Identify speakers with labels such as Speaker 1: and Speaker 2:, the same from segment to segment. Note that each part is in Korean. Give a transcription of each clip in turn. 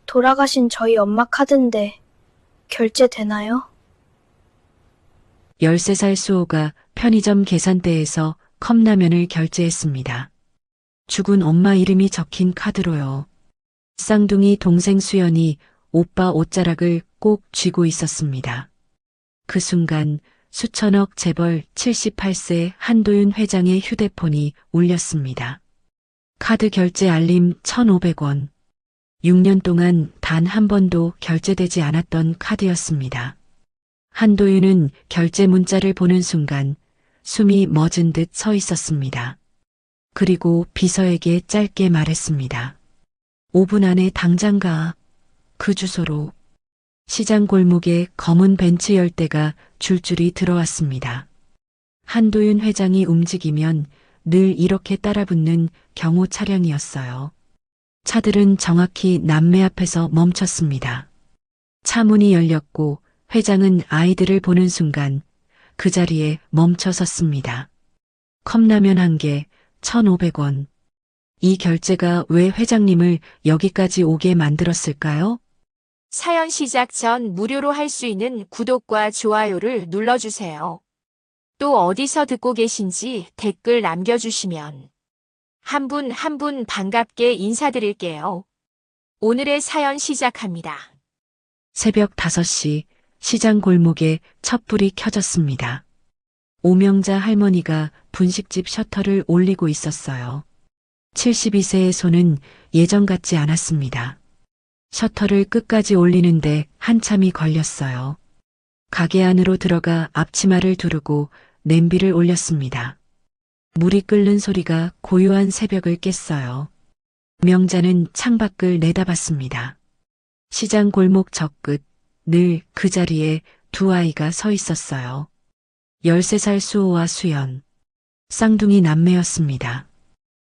Speaker 1: 돌아가신 저희 엄마 카드인데 결제되나요?
Speaker 2: 13살 수호가 편의점 계산대에서 컵라면을 결제했습니다. 죽은 엄마 이름이 적힌 카드로요. 쌍둥이 동생 수연이 오빠 옷자락을 꼭 쥐고 있었습니다. 그 순간 수천억 재벌 78세 한도윤 회장의 휴대폰이 울렸습니다. 카드 결제 알림 1,500원. 6년 동안 단 한 번도 결제되지 않았던 카드였습니다. 한도윤은 결제 문자를 보는 순간 숨이 멎은 듯 서 있었습니다. 그리고 비서에게 짧게 말했습니다. 5분 안에 당장 가. 그 주소로. 시장 골목에 검은 벤츠 열대가 줄줄이 들어왔습니다. 한도윤 회장이 움직이면 늘 이렇게 따라붙는 경호 차량이었어요. 차들은 정확히 남매 앞에서 멈췄습니다. 차 문이 열렸고 회장은 아이들을 보는 순간 그 자리에 멈춰 섰습니다. 컵라면 한 개, 1,500원. 이 결제가 왜 회장님을 여기까지 오게 만들었을까요?
Speaker 3: 사연 시작 전 무료로 할 수 있는 구독과 좋아요를 눌러주세요. 또 어디서 듣고 계신지 댓글 남겨주시면 한 분 한 분 반갑게 인사드릴게요. 오늘의 사연 시작합니다.
Speaker 2: 새벽 5시 시장 골목에 촛불이 켜졌습니다. 오명자 할머니가 분식집 셔터를 올리고 있었어요. 72세의 손은 예전 같지 않았습니다. 셔터를 끝까지 올리는데 한참이 걸렸어요. 가게 안으로 들어가 앞치마를 두르고 냄비를 올렸습니다. 물이 끓는 소리가 고요한 새벽을 깼어요. 명자는 창밖을 내다봤습니다. 시장 골목 저 끝, 늘 그 자리에 두 아이가 서 있었어요. 13살 수호와 수연. 쌍둥이 남매였습니다.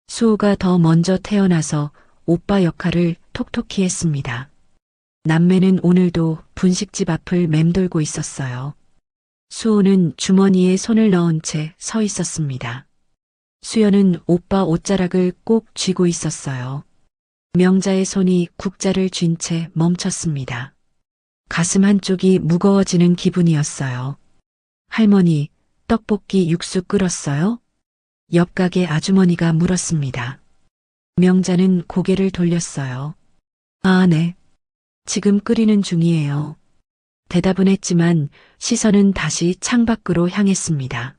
Speaker 2: 수호가 더 먼저 태어나서 오빠 역할을 톡톡히 했습니다. 남매는 오늘도 분식집 앞을 맴돌고 있었어요. 수호는 주머니에 손을 넣은 채 서 있었습니다. 수연은 오빠 옷자락을 꼭 쥐고 있었어요. 명자의 손이 국자를 쥔 채 멈췄습니다. 가슴 한쪽이 무거워지는 기분이었어요. 할머니, 떡볶이 육수 끓었어요? 옆 가게 아주머니가 물었습니다. 명자는 고개를 돌렸어요. 아, 네. 지금 끓이는 중이에요. 대답은 했지만 시선은 다시 창밖으로 향했습니다.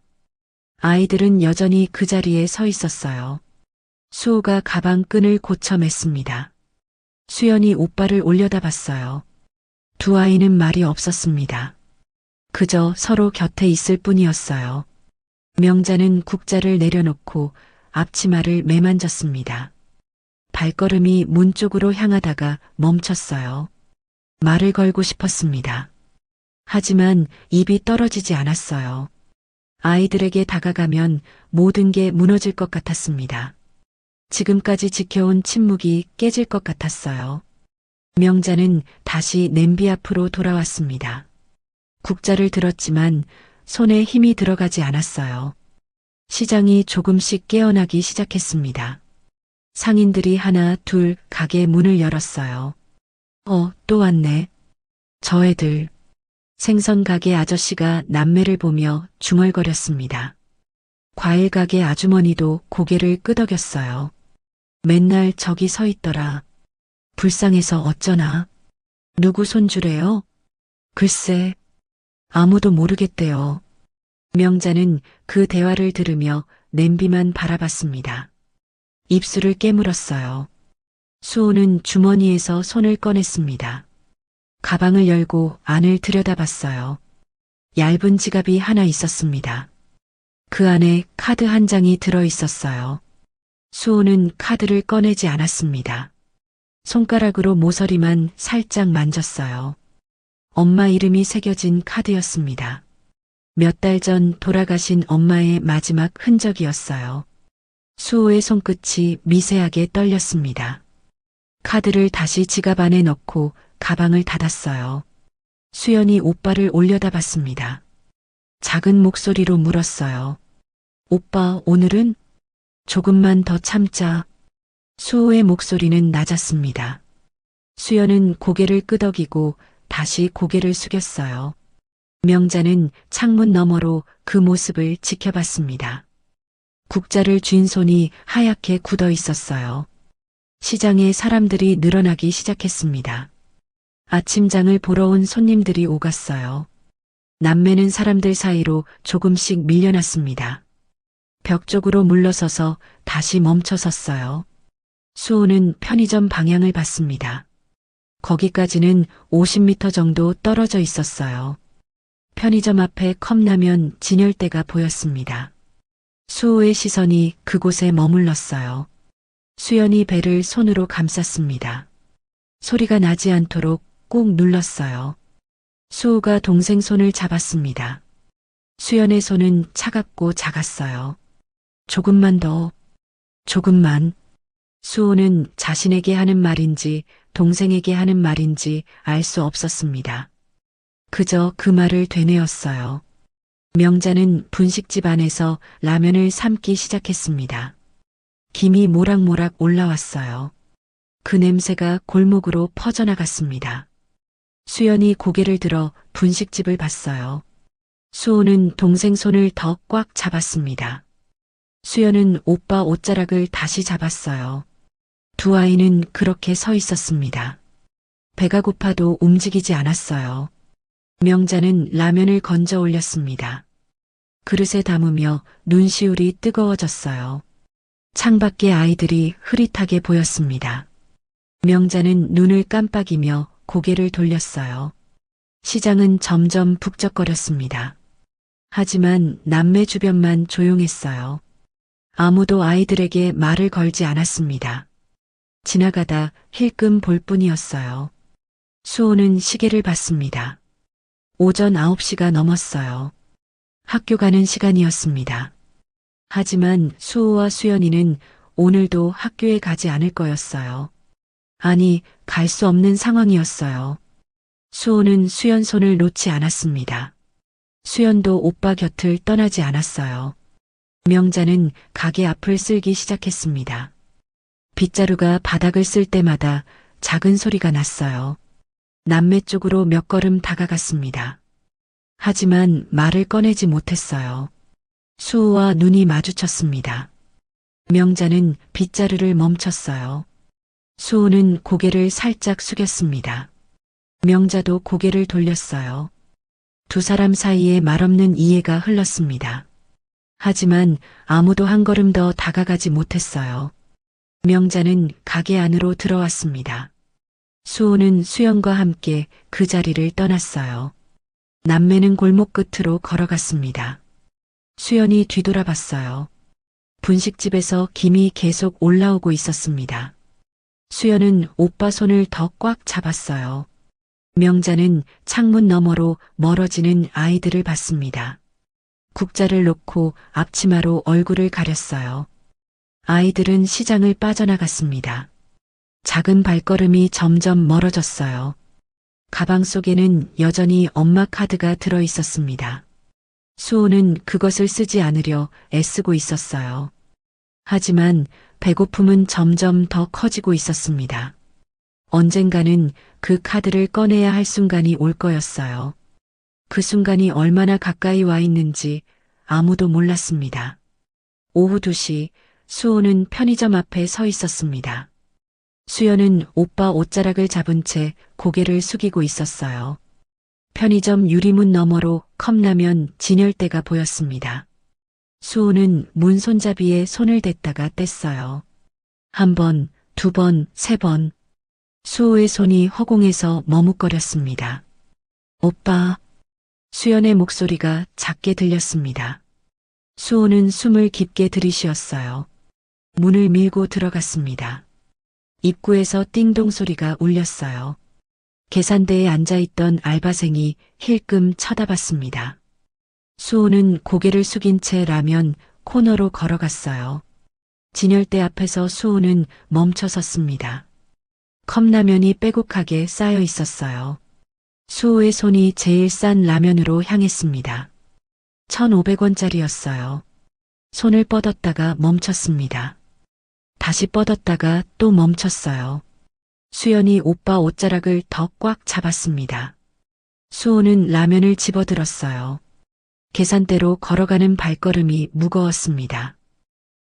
Speaker 2: 아이들은 여전히 그 자리에 서 있었어요. 수호가 가방 끈을 고쳐 맸습니다. 수연이 오빠를 올려다봤어요. 두 아이는 말이 없었습니다. 그저 서로 곁에 있을 뿐이었어요. 명자는 국자를 내려놓고 앞치마를 매만졌습니다. 발걸음이 문 쪽으로 향하다가 멈췄어요. 말을 걸고 싶었습니다. 하지만 입이 떨어지지 않았어요. 아이들에게 다가가면 모든 게 무너질 것 같았습니다. 지금까지 지켜온 침묵이 깨질 것 같았어요. 명자는 다시 냄비 앞으로 돌아왔습니다. 국자를 들었지만 손에 힘이 들어가지 않았어요. 시장이 조금씩 깨어나기 시작했습니다. 상인들이 하나 둘 가게 문을 열었어요. 또 왔네. 저 애들. 생선 가게 아저씨가 남매를 보며 중얼거렸습니다. 과일 가게 아주머니도 고개를 끄덕였어요. 맨날 저기 서 있더라. 불쌍해서 어쩌나. 누구 손주래요? 글쎄, 아무도 모르겠대요. 명자는 그 대화를 들으며 냄비만 바라봤습니다. 입술을 깨물었어요. 수호는 주머니에서 손을 꺼냈습니다. 가방을 열고 안을 들여다봤어요. 얇은 지갑이 하나 있었습니다. 그 안에 카드 한 장이 들어 있었어요. 수호는 카드를 꺼내지 않았습니다. 손가락으로 모서리만 살짝 만졌어요. 엄마 이름이 새겨진 카드였습니다. 몇 달 전 돌아가신 엄마의 마지막 흔적이었어요. 수호의 손끝이 미세하게 떨렸습니다. 카드를 다시 지갑 안에 넣고 가방을 닫았어요. 수연이 오빠를 올려다봤습니다. 작은 목소리로 물었어요. 오빠, 오늘은? 조금만 더 참자. 수호의 목소리는 낮았습니다. 수연은 고개를 끄덕이고 다시 고개를 숙였어요. 명자는 창문 너머로 그 모습을 지켜봤습니다. 국자를 쥔 손이 하얗게 굳어 있었어요. 시장에 사람들이 늘어나기 시작했습니다. 아침장을 보러 온 손님들이 오갔어요. 남매는 사람들 사이로 조금씩 밀려났습니다. 벽 쪽으로 물러서서 다시 멈춰섰어요. 수호는 편의점 방향을 봤습니다. 거기까지는 50m 정도 떨어져 있었어요. 편의점 앞에 컵라면 진열대가 보였습니다. 수호의 시선이 그곳에 머물렀어요. 수연이 배를 손으로 감쌌습니다. 소리가 나지 않도록 꾹 눌렀어요. 수호가 동생 손을 잡았습니다. 수연의 손은 차갑고 작았어요. 조금만 더, 조금만. 수호는 자신에게 하는 말인지 동생에게 하는 말인지 알 수 없었습니다. 그저 그 말을 되뇌었어요. 명자는 분식집 안에서 라면을 삶기 시작했습니다. 김이 모락모락 올라왔어요. 그 냄새가 골목으로 퍼져나갔습니다. 수연이 고개를 들어 분식집을 봤어요. 수호는 동생 손을 더 꽉 잡았습니다. 수연은 오빠 옷자락을 다시 잡았어요. 두 아이는 그렇게 서 있었습니다. 배가 고파도 움직이지 않았어요. 명자는 라면을 건져 올렸습니다. 그릇에 담으며 눈시울이 뜨거워졌어요. 창밖에 아이들이 흐릿하게 보였습니다. 명자는 눈을 깜빡이며 고개를 돌렸어요. 시장은 점점 북적거렸습니다. 하지만 남매 주변만 조용했어요. 아무도 아이들에게 말을 걸지 않았습니다. 지나가다 힐끔 볼 뿐이었어요. 수호는 시계를 봤습니다. 오전 9시가 넘었어요. 학교 가는 시간이었습니다. 하지만 수호와 수연이는 오늘도 학교에 가지 않을 거였어요. 아니, 갈 수 없는 상황이었어요. 수호는 수연 손을 놓지 않았습니다. 수연도 오빠 곁을 떠나지 않았어요. 명자는 가게 앞을 쓸기 시작했습니다. 빗자루가 바닥을 쓸 때마다 작은 소리가 났어요. 남매 쪽으로 몇 걸음 다가갔습니다. 하지만 말을 꺼내지 못했어요. 수호와 눈이 마주쳤습니다. 명자는 빗자루를 멈췄어요. 수호는 고개를 살짝 숙였습니다. 명자도 고개를 돌렸어요. 두 사람 사이에 말없는 이해가 흘렀습니다. 하지만 아무도 한 걸음 더 다가가지 못했어요. 명자는 가게 안으로 들어왔습니다. 수호는 수연과 함께 그 자리를 떠났어요. 남매는 골목 끝으로 걸어갔습니다. 수연이 뒤돌아봤어요. 분식집에서 김이 계속 올라오고 있었습니다. 수연은 오빠 손을 더 꽉 잡았어요. 명자는 창문 너머로 멀어지는 아이들을 봤습니다. 국자를 놓고 앞치마로 얼굴을 가렸어요. 아이들은 시장을 빠져나갔습니다. 작은 발걸음이 점점 멀어졌어요. 가방 속에는 여전히 엄마 카드가 들어 있었습니다. 수호는 그것을 쓰지 않으려 애쓰고 있었어요. 하지만 배고픔은 점점 더 커지고 있었습니다. 언젠가는 그 카드를 꺼내야 할 순간이 올 거였어요. 그 순간이 얼마나 가까이 와 있는지 아무도 몰랐습니다. 오후 2시 수호는 편의점 앞에 서 있었습니다. 수연은 오빠 옷자락을 잡은 채 고개를 숙이고 있었어요. 편의점 유리문 너머로 컵라면 진열대가 보였습니다. 수호는 문 손잡이에 손을 댔다가 뗐어요. 한 번, 두 번, 세 번. 수호의 손이 허공에서 머뭇거렸습니다. 오빠. 수연의 목소리가 작게 들렸습니다. 수호는 숨을 깊게 들이쉬었어요. 문을 밀고 들어갔습니다. 입구에서 띵동 소리가 울렸어요. 계산대에 앉아있던 알바생이 힐끔 쳐다봤습니다. 수호는 고개를 숙인 채 라면 코너로 걸어갔어요. 진열대 앞에서 수호는 멈춰 섰습니다. 컵라면이 빼곡하게 쌓여 있었어요. 수호의 손이 제일 싼 라면으로 향했습니다. 1,500원짜리였어요. 손을 뻗었다가 멈췄습니다. 다시 뻗었다가 또 멈췄어요. 수연이 오빠 옷자락을 더 꽉 잡았습니다. 수호는 라면을 집어들었어요. 계산대로 걸어가는 발걸음이 무거웠습니다.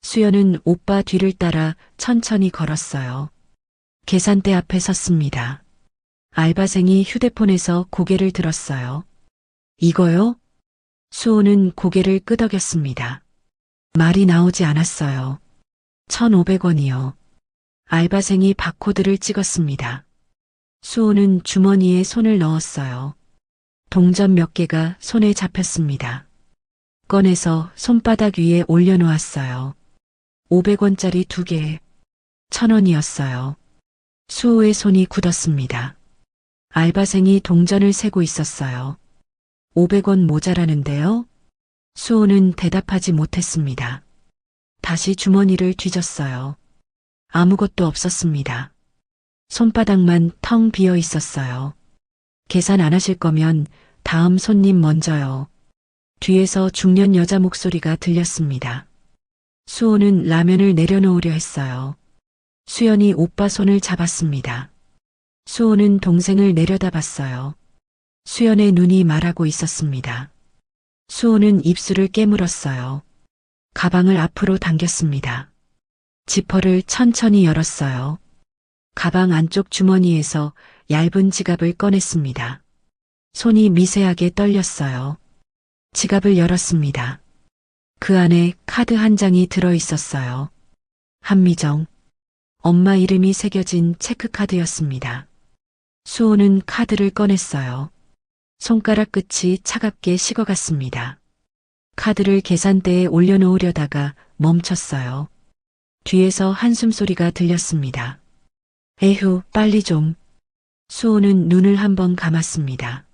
Speaker 2: 수연은 오빠 뒤를 따라 천천히 걸었어요. 계산대 앞에 섰습니다. 알바생이 휴대폰에서 고개를 들었어요. 이거요? 수호는 고개를 끄덕였습니다. 말이 나오지 않았어요. 1,500원이요. 알바생이 바코드를 찍었습니다. 수호는 주머니에 손을 넣었어요. 동전 몇 개가 손에 잡혔습니다. 꺼내서 손바닥 위에 올려놓았어요. 500원짜리 2개, 1,000원이었어요. 수호의 손이 굳었습니다. 알바생이 동전을 세고 있었어요. 500원 모자라는데요? 수호는 대답하지 못했습니다. 다시 주머니를 뒤졌어요. 아무것도 없었습니다. 손바닥만 텅 비어 있었어요. 계산 안 하실 거면 다음 손님 먼저요. 뒤에서 중년 여자 목소리가 들렸습니다. 수호는 라면을 내려놓으려 했어요. 수연이 오빠 손을 잡았습니다. 수호는 동생을 내려다봤어요. 수연의 눈이 말하고 있었습니다. 수호는 입술을 깨물었어요. 가방을 앞으로 당겼습니다. 지퍼를 천천히 열었어요. 가방 안쪽 주머니에서 얇은 지갑을 꺼냈습니다. 손이 미세하게 떨렸어요. 지갑을 열었습니다. 그 안에 카드 한 장이 들어 있었어요. 한미정. 엄마 이름이 새겨진 체크카드였습니다. 수호는 카드를 꺼냈어요. 손가락 끝이 차갑게 식어갔습니다. 카드를 계산대에 올려놓으려다가 멈췄어요. 뒤에서 한숨 소리가 들렸습니다. 에휴, 빨리 좀. 수호는 눈을 한번 감았습니다.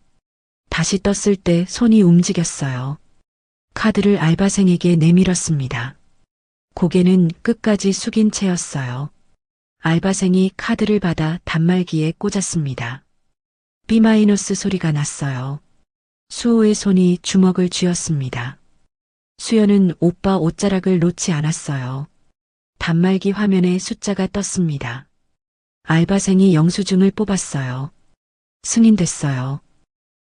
Speaker 2: 다시 떴을 때 손이 움직였어요. 카드를 알바생에게 내밀었습니다. 고개는 끝까지 숙인 채였어요. 알바생이 카드를 받아 단말기에 꽂았습니다. B- 소리가 났어요. 수호의 손이 주먹을 쥐었습니다. 수연은 오빠 옷자락을 놓지 않았어요. 단말기 화면에 숫자가 떴습니다. 알바생이 영수증을 뽑았어요. 승인됐어요.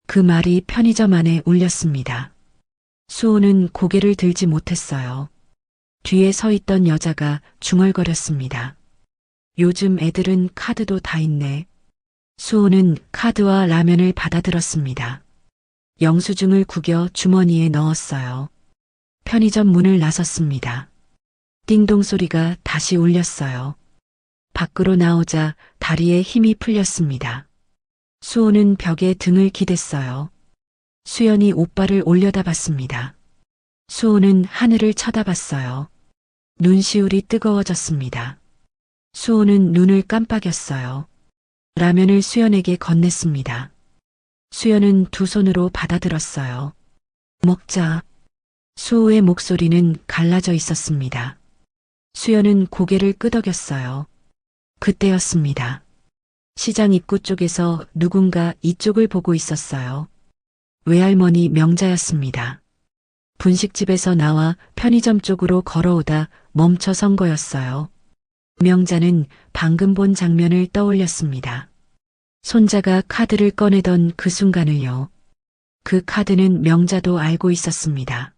Speaker 2: 그 말이 편의점 안에 울렸습니다. 수호는 고개를 들지 못했어요. 뒤에 서 있던 여자가 중얼거렸습니다. 요즘 애들은 카드도 다 있네. 수호는 카드와 라면을 받아들었습니다. 영수증을 구겨 주머니에 넣었어요. 편의점 문을 나섰습니다. 띵동 소리가 다시 울렸어요. 밖으로 나오자 다리에 힘이 풀렸습니다. 수호는 벽에 등을 기댔어요. 수연이 오빠를 올려다봤습니다. 수호는 하늘을 쳐다봤어요. 눈시울이 뜨거워졌습니다. 수호는 눈을 깜빡였어요. 라면을 수연에게 건넸습니다. 수연은 두 손으로 받아들었어요. 먹자. 수호의 목소리는 갈라져 있었습니다. 수연은 고개를 끄덕였어요. 그때였습니다. 시장 입구 쪽에서 누군가 이쪽을 보고 있었어요. 외할머니 명자였습니다. 분식집에서 나와 편의점 쪽으로 걸어오다 멈춰 선 거였어요. 명자는 방금 본 장면을 떠올렸습니다. 손자가 카드를 꺼내던 그 순간을요. 그 카드는 명자도 알고 있었습니다.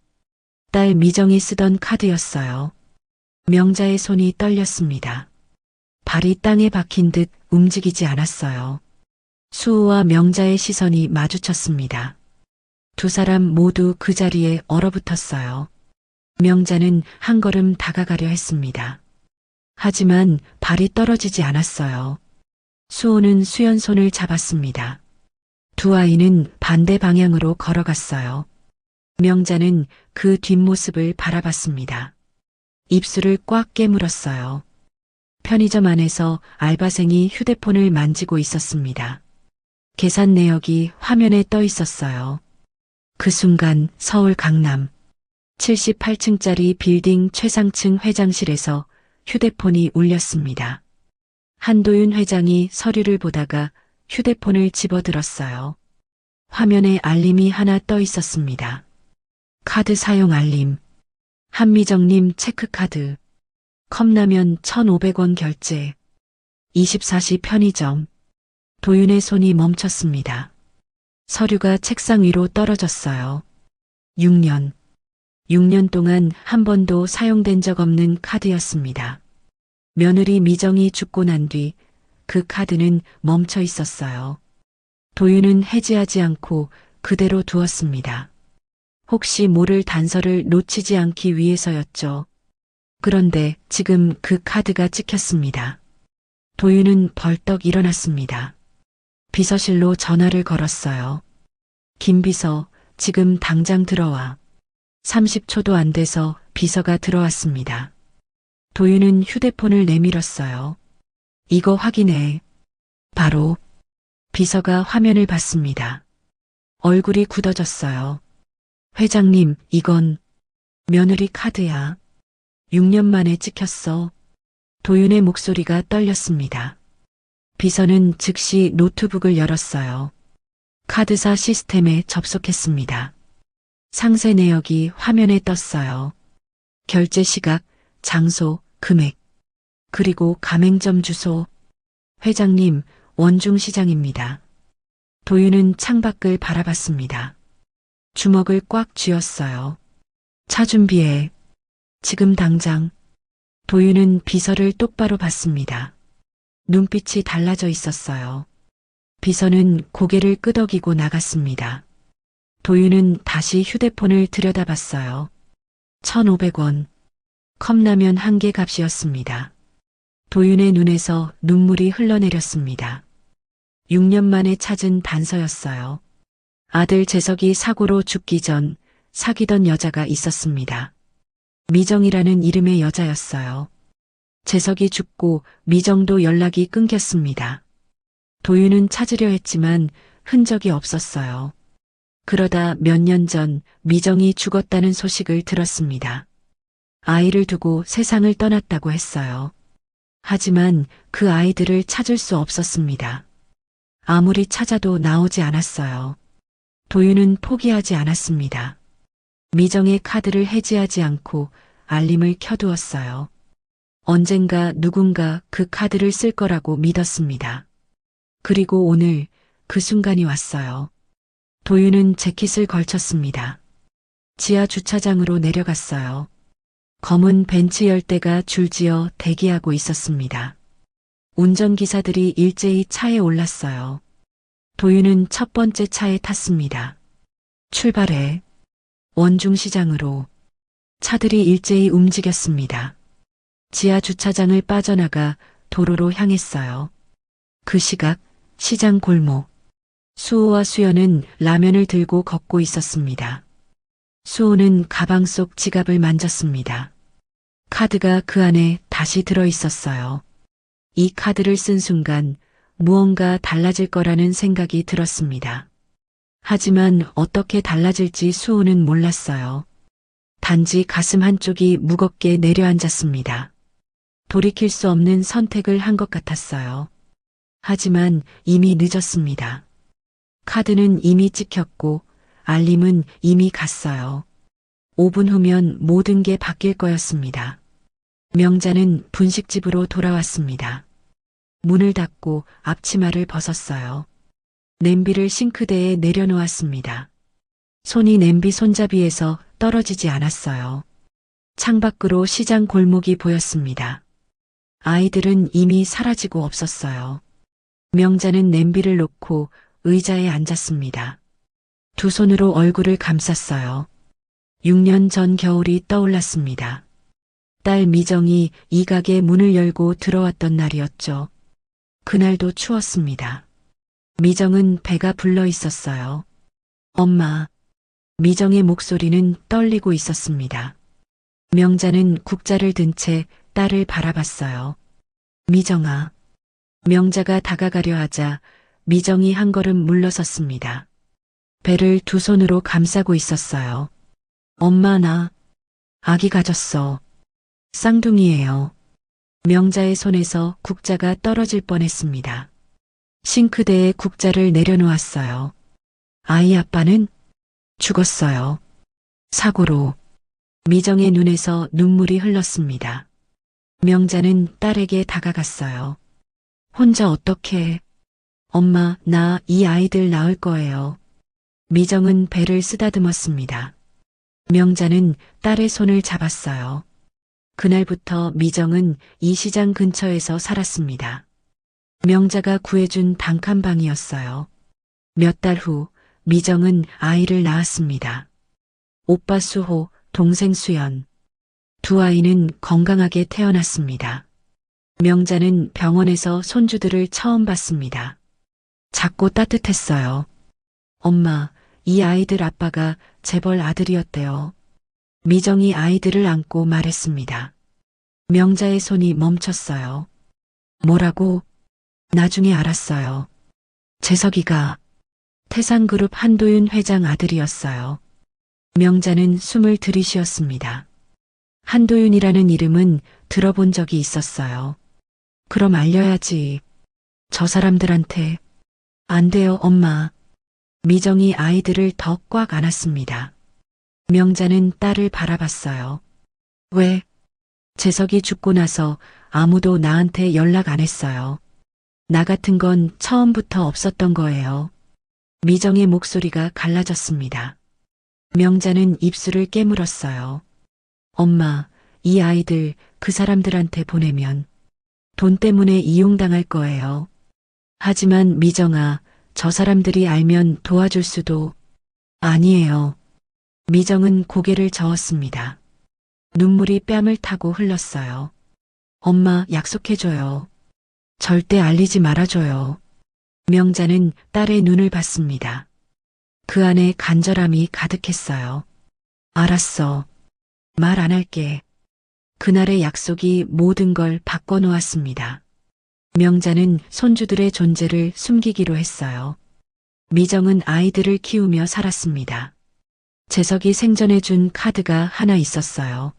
Speaker 2: 딸 미정이 쓰던 카드였어요. 명자의 손이 떨렸습니다. 발이 땅에 박힌 듯 움직이지 않았어요. 수호와 명자의 시선이 마주쳤습니다. 두 사람 모두 그 자리에 얼어붙었어요. 명자는 한 걸음 다가가려 했습니다. 하지만 발이 떨어지지 않았어요. 수호는 수연 손을 잡았습니다. 두 아이는 반대 방향으로 걸어갔어요. 명자는 그 뒷모습을 바라봤습니다. 입술을 꽉 깨물었어요. 편의점 안에서 알바생이 휴대폰을 만지고 있었습니다. 계산 내역이 화면에 떠 있었어요. 그 순간 서울 강남 78층짜리 빌딩 최상층 회장실에서 휴대폰이 울렸습니다. 한도윤 회장이 서류를 보다가 휴대폰을 집어들었어요. 화면에 알림이 하나 떠 있었습니다. 카드 사용 알림. 한미정님 체크카드. 컵라면 1,500원 결제. 24시 편의점. 도윤의 손이 멈췄습니다. 서류가 책상 위로 떨어졌어요. 6년. 6년 동안 한 번도 사용된 적 없는 카드였습니다. 며느리 미정이 죽고 난 뒤 그 카드는 멈춰 있었어요. 도윤은 해지하지 않고 그대로 두었습니다. 혹시 모를 단서를 놓치지 않기 위해서였죠. 그런데 지금 그 카드가 찍혔습니다. 도윤은 벌떡 일어났습니다. 비서실로 전화를 걸었어요. 김 비서, 지금 당장 들어와. 30초도 안 돼서 비서가 들어왔습니다. 도윤은 휴대폰을 내밀었어요. 이거 확인해. 바로 비서가 화면을 봤습니다. 얼굴이 굳어졌어요. 회장님, 이건 며느리 카드야. 6년 만에 찍혔어. 도윤의 목소리가 떨렸습니다. 비서는 즉시 노트북을 열었어요. 카드사 시스템에 접속했습니다. 상세 내역이 화면에 떴어요. 결제 시각, 장소, 금액, 그리고 가맹점 주소. 회장님, 원중시장입니다. 도윤은 창밖을 바라봤습니다. 주먹을 꽉 쥐었어요. 차 준비해. 지금 당장. 도윤은 비서를 똑바로 봤습니다. 눈빛이 달라져 있었어요. 비서는 고개를 끄덕이고 나갔습니다. 도윤은 다시 휴대폰을 들여다봤어요. 1,500원. 컵라면 한 개 값이었습니다. 도윤의 눈에서 눈물이 흘러내렸습니다. 6년 만에 찾은 단서였어요. 아들 재석이 사고로 죽기 전 사귀던 여자가 있었습니다. 미정이라는 이름의 여자였어요. 재석이 죽고 미정도 연락이 끊겼습니다. 도윤은 찾으려 했지만 흔적이 없었어요. 그러다 몇 년 전 미정이 죽었다는 소식을 들었습니다. 아이를 두고 세상을 떠났다고 했어요. 하지만 그 아이들을 찾을 수 없었습니다. 아무리 찾아도 나오지 않았어요. 도윤은 포기하지 않았습니다. 미정의 카드를 해지하지 않고 알림을 켜두었어요. 언젠가 누군가 그 카드를 쓸 거라고 믿었습니다. 그리고 오늘 그 순간이 왔어요. 도윤은 재킷을 걸쳤습니다. 지하 주차장으로 내려갔어요. 검은 벤츠 열대가 줄지어 대기하고 있었습니다. 운전기사들이 일제히 차에 올랐어요. 도윤은 첫 번째 차에 탔습니다. 출발해. 원중시장으로. 차들이 일제히 움직였습니다. 지하 주차장을 빠져나가 도로로 향했어요. 그 시각 시장 골목. 수호와 수연은 라면을 들고 걷고 있었습니다. 수호는 가방 속 지갑을 만졌습니다. 카드가 그 안에 다시 들어 있었어요. 이 카드를 쓴 순간 무언가 달라질 거라는 생각이 들었습니다. 하지만 어떻게 달라질지 수호는 몰랐어요. 단지 가슴 한쪽이 무겁게 내려앉았습니다. 돌이킬 수 없는 선택을 한 것 같았어요. 하지만 이미 늦었습니다. 카드는 이미 찍혔고 알림은 이미 갔어요. 5분 후면 모든 게 바뀔 거였습니다. 명자는 분식집으로 돌아왔습니다. 문을 닫고 앞치마를 벗었어요. 냄비를 싱크대에 내려놓았습니다. 손이 냄비 손잡이에서 떨어지지 않았어요. 창밖으로 시장 골목이 보였습니다. 아이들은 이미 사라지고 없었어요. 명자는 냄비를 놓고 의자에 앉았습니다. 두 손으로 얼굴을 감쌌어요. 6년 전 겨울이 떠올랐습니다. 딸 미정이 이 가게 문을 열고 들어왔던 날이었죠. 그날도 추웠습니다. 미정은 배가 불러 있었어요. 엄마. 미정의 목소리는 떨리고 있었습니다. 명자는 국자를 든 채 딸을 바라봤어요. 미정아. 명자가 다가가려 하자 미정이 한 걸음 물러섰습니다. 배를 두 손으로 감싸고 있었어요. 엄마, 나 아기 가졌어. 쌍둥이예요. 명자의 손에서 국자가 떨어질 뻔했습니다. 싱크대에 국자를 내려놓았어요. 아이 아빠는 죽었어요. 사고로. 미정의 눈에서 눈물이 흘렀습니다. 명자는 딸에게 다가갔어요. 혼자 어떻게? 엄마, 나 이 아이들 낳을 거예요. 미정은 배를 쓰다듬었습니다. 명자는 딸의 손을 잡았어요. 그날부터 미정은 이 시장 근처에서 살았습니다. 명자가 구해준 단칸방이었어요. 몇 달 후 미정은 아이를 낳았습니다. 오빠 수호, 동생 수연. 두 아이는 건강하게 태어났습니다. 명자는 병원에서 손주들을 처음 봤습니다. 작고 따뜻했어요. 엄마, 이 아이들 아빠가 재벌 아들이었대요. 미정이 아이들을 안고 말했습니다. 명자의 손이 멈췄어요. 뭐라고? 나중에 알았어요. 재석이가 태상그룹 한도윤 회장 아들이었어요. 명자는 숨을 들이쉬었습니다. 한도윤이라는 이름은 들어본 적이 있었어요. 그럼 알려야지. 저 사람들한테. 안 돼요, 엄마. 미정이 아이들을 더 꽉 안았습니다. 명자는 딸을 바라봤어요. 왜? 재석이 죽고 나서 아무도 나한테 연락 안 했어요. 나 같은 건 처음부터 없었던 거예요. 미정의 목소리가 갈라졌습니다. 명자는 입술을 깨물었어요. 엄마, 이 아이들 그 사람들한테 보내면 돈 때문에 이용당할 거예요. 하지만 미정아, 저 사람들이 알면 도와줄 수도. 아니에요. 미정은 고개를 저었습니다. 눈물이 뺨을 타고 흘렀어요. 엄마, 약속해줘요. 절대 알리지 말아줘요. 명자는 딸의 눈을 봤습니다. 그 안에 간절함이 가득했어요. 알았어. 말 안 할게. 그날의 약속이 모든 걸 바꿔놓았습니다. 명자는 손주들의 존재를 숨기기로 했어요. 미정은 아이들을 키우며 살았습니다. 재석이 생전에 준 카드가 하나 있었어요.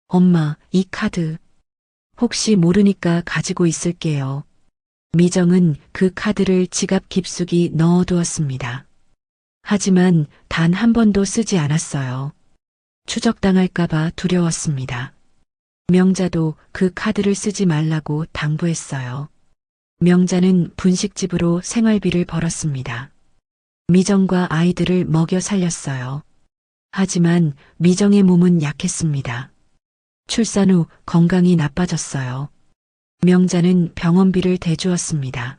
Speaker 2: 엄마, 이 카드. 혹시 모르니까 가지고 있을게요. 미정은 그 카드를 지갑 깊숙이 넣어두었습니다. 하지만 단 한 번도 쓰지 않았어요. 추적당할까봐 두려웠습니다. 명자도 그 카드를 쓰지 말라고 당부했어요. 명자는 분식집으로 생활비를 벌었습니다. 미정과 아이들을 먹여 살렸어요. 하지만 미정의 몸은 약했습니다. 출산 후 건강이 나빠졌어요. 명자는 병원비를 대주었습니다.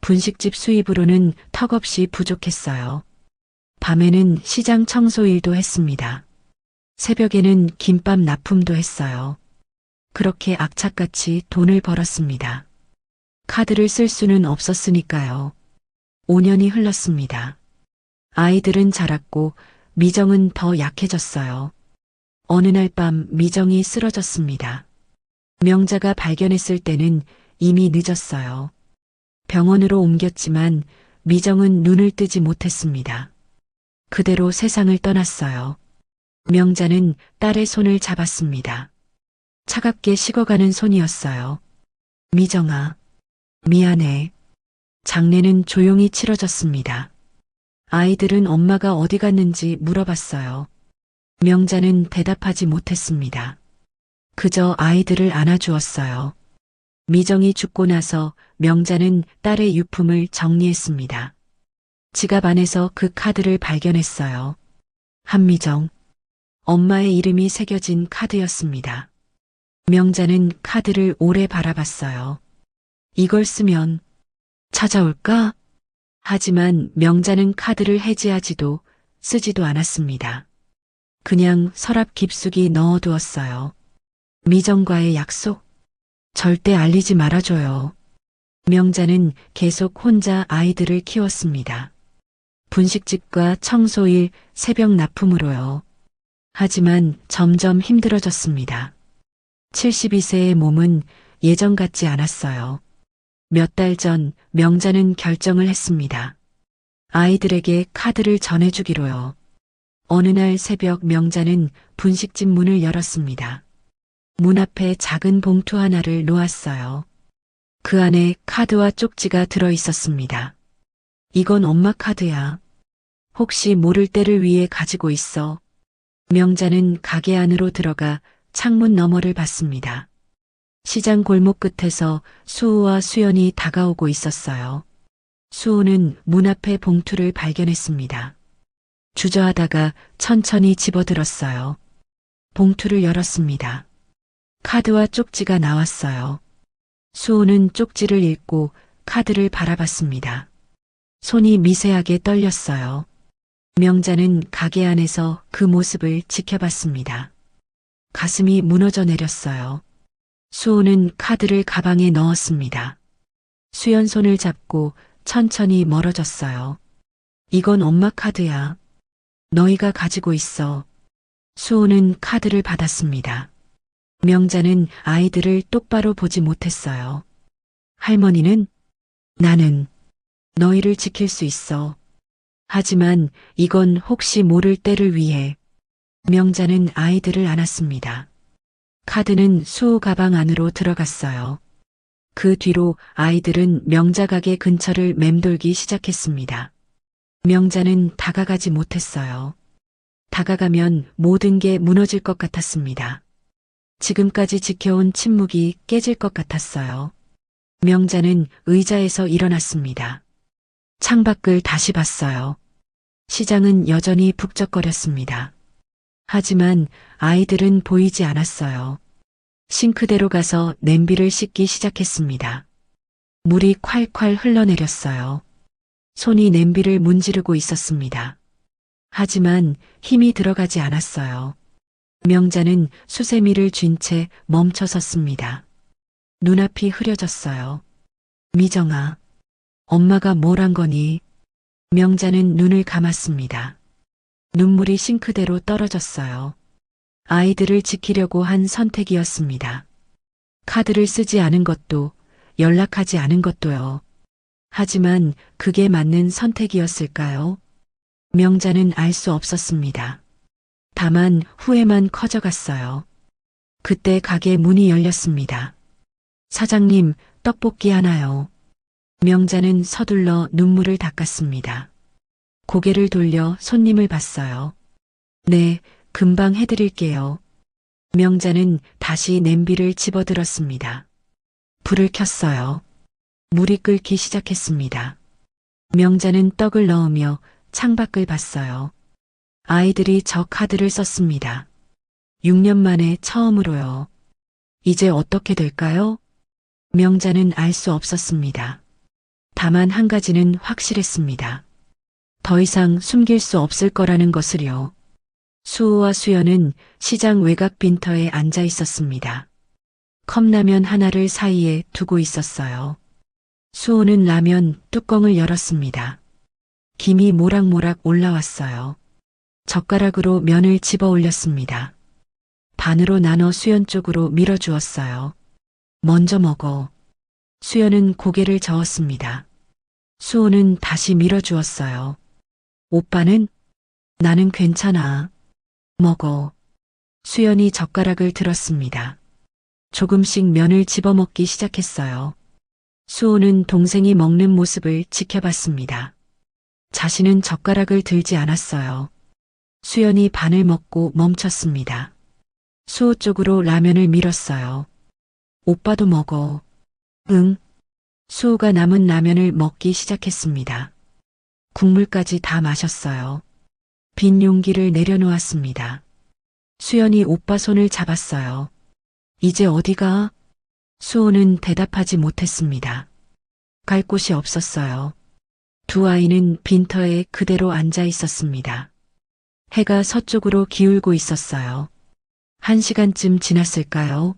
Speaker 2: 분식집 수입으로는 턱없이 부족했어요. 밤에는 시장 청소 일도 했습니다. 새벽에는 김밥 납품도 했어요. 그렇게 악착같이 돈을 벌었습니다. 카드를 쓸 수는 없었으니까요. 5년이 흘렀습니다. 아이들은 자랐고 미정은 더 약해졌어요. 어느 날 밤 미정이 쓰러졌습니다. 명자가 발견했을 때는 이미 늦었어요. 병원으로 옮겼지만 미정은 눈을 뜨지 못했습니다. 그대로 세상을 떠났어요. 명자는 딸의 손을 잡았습니다. 차갑게 식어가는 손이었어요. 미정아, 미안해. 장례는 조용히 치러졌습니다. 아이들은 엄마가 어디 갔는지 물어봤어요. 명자는 대답하지 못했습니다. 그저 아이들을 안아주었어요. 미정이 죽고 나서 명자는 딸의 유품을 정리했습니다. 지갑 안에서 그 카드를 발견했어요. 한미정. 엄마의 이름이 새겨진 카드였습니다. 명자는 카드를 오래 바라봤어요. 이걸 쓰면 찾아올까? 하지만 명자는 카드를 해지하지도 쓰지도 않았습니다. 그냥 서랍 깊숙이 넣어두었어요. 미정과의 약속? 절대 알리지 말아줘요. 명자는 계속 혼자 아이들을 키웠습니다. 분식집과 청소일, 새벽 납품으로요. 하지만 점점 힘들어졌습니다. 72세의 몸은 예전 같지 않았어요. 몇 달 전 명자는 결정을 했습니다. 아이들에게 카드를 전해주기로요. 어느 날 새벽 명자는 분식집 문을 열었습니다. 문 앞에 작은 봉투 하나를 놓았어요. 그 안에 카드와 쪽지가 들어 있었습니다. 이건 엄마 카드야. 혹시 모를 때를 위해 가지고 있어. 명자는 가게 안으로 들어가 창문 너머를 봤습니다. 시장 골목 끝에서 수호와 수연이 다가오고 있었어요. 수호는 문 앞에 봉투를 발견했습니다. 주저하다가 천천히 집어들었어요. 봉투를 열었습니다. 카드와 쪽지가 나왔어요. 수호는 쪽지를 읽고 카드를 바라봤습니다. 손이 미세하게 떨렸어요. 명자는 가게 안에서 그 모습을 지켜봤습니다. 가슴이 무너져 내렸어요. 수호는 카드를 가방에 넣었습니다. 수연 손을 잡고 천천히 멀어졌어요. 이건 엄마 카드야. 너희가 가지고 있어. 수호는 카드를 받았습니다. 명자는 아이들을 똑바로 보지 못했어요. 할머니는 나는 너희를 지킬 수 있어. 하지만 이건 혹시 모를 때를 위해. 명자는 아이들을 안았습니다. 카드는 수호 가방 안으로 들어갔어요. 그 뒤로 아이들은 명자 가게 근처를 맴돌기 시작했습니다. 명자는 다가가지 못했어요. 다가가면 모든 게 무너질 것 같았습니다. 지금까지 지켜온 침묵이 깨질 것 같았어요. 명자는 의자에서 일어났습니다. 창밖을 다시 봤어요. 시장은 여전히 북적거렸습니다. 하지만 아이들은 보이지 않았어요. 싱크대로 가서 냄비를 씻기 시작했습니다. 물이 콸콸 흘러내렸어요. 손이 냄비를 문지르고 있었습니다. 하지만 힘이 들어가지 않았어요. 명자는 수세미를 쥔 채 멈춰 섰습니다. 눈앞이 흐려졌어요. 미정아, 엄마가 뭘 한 거니? 명자는 눈을 감았습니다. 눈물이 싱크대로 떨어졌어요. 아이들을 지키려고 한 선택이었습니다. 카드를 쓰지 않은 것도, 연락하지 않은 것도요. 하지만 그게 맞는 선택이었을까요? 명자는 알 수 없었습니다. 다만 후회만 커져갔어요. 그때 가게 문이 열렸습니다. 사장님, 떡볶이 하나요. 명자는 서둘러 눈물을 닦았습니다. 고개를 돌려 손님을 봤어요. 네, 금방 해드릴게요. 명자는 다시 냄비를 집어들었습니다. 불을 켰어요. 물이 끓기 시작했습니다. 명자는 떡을 넣으며 창밖을 봤어요. 아이들이 저 카드를 썼습니다. 6년 만에 처음으로요. 이제 어떻게 될까요? 명자는 알 수 없었습니다. 다만 한 가지는 확실했습니다. 더 이상 숨길 수 없을 거라는 것을요. 수호와 수연은 시장 외곽 빈터에 앉아 있었습니다. 컵라면 하나를 사이에 두고 있었어요. 수호는 라면 뚜껑을 열었습니다. 김이 모락모락 올라왔어요. 젓가락으로 면을 집어 올렸습니다. 반으로 나눠 수연 쪽으로 밀어주었어요. 먼저 먹어. 수연은 고개를 저었습니다. 수호는 다시 밀어주었어요. 오빠는? 나는 괜찮아. 먹어. 수연이 젓가락을 들었습니다. 조금씩 면을 집어먹기 시작했어요. 수호는 동생이 먹는 모습을 지켜봤습니다. 자신은 젓가락을 들지 않았어요. 수연이 반을 먹고 멈췄습니다. 수호 쪽으로 라면을 밀었어요. 오빠도 먹어. 응. 수호가 남은 라면을 먹기 시작했습니다. 국물까지 다 마셨어요. 빈 용기를 내려놓았습니다. 수연이 오빠 손을 잡았어요. 이제 어디가? 수호는 대답하지 못했습니다. 갈 곳이 없었어요. 두 아이는 빈터에 그대로 앉아 있었습니다. 해가 서쪽으로 기울고 있었어요. 1시간쯤 지났을까요?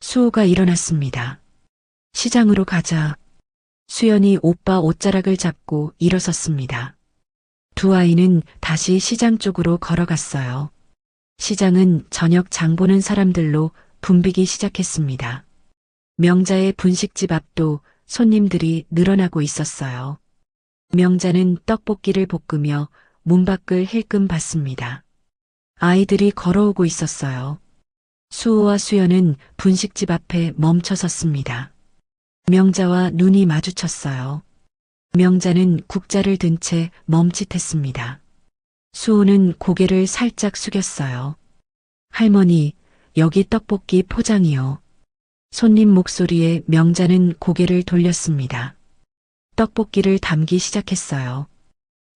Speaker 2: 수호가 일어났습니다. 시장으로 가자. 수연이 오빠 옷자락을 잡고 일어섰습니다. 두 아이는 다시 시장 쪽으로 걸어갔어요. 시장은 저녁 장 보는 사람들로 붐비기 시작했습니다. 명자의 분식집 앞도 손님들이 늘어나고 있었어요. 명자는 떡볶이를 볶으며 문 밖을 힐끔 봤습니다. 아이들이 걸어오고 있었어요. 수호와 수연은 분식집 앞에 멈춰 섰습니다. 명자와 눈이 마주쳤어요. 명자는 국자를 든 채 멈칫했습니다. 수호는 고개를 살짝 숙였어요. 할머니, 여기 떡볶이 포장이요. 손님 목소리에 명자는 고개를 돌렸습니다. 떡볶이를 담기 시작했어요.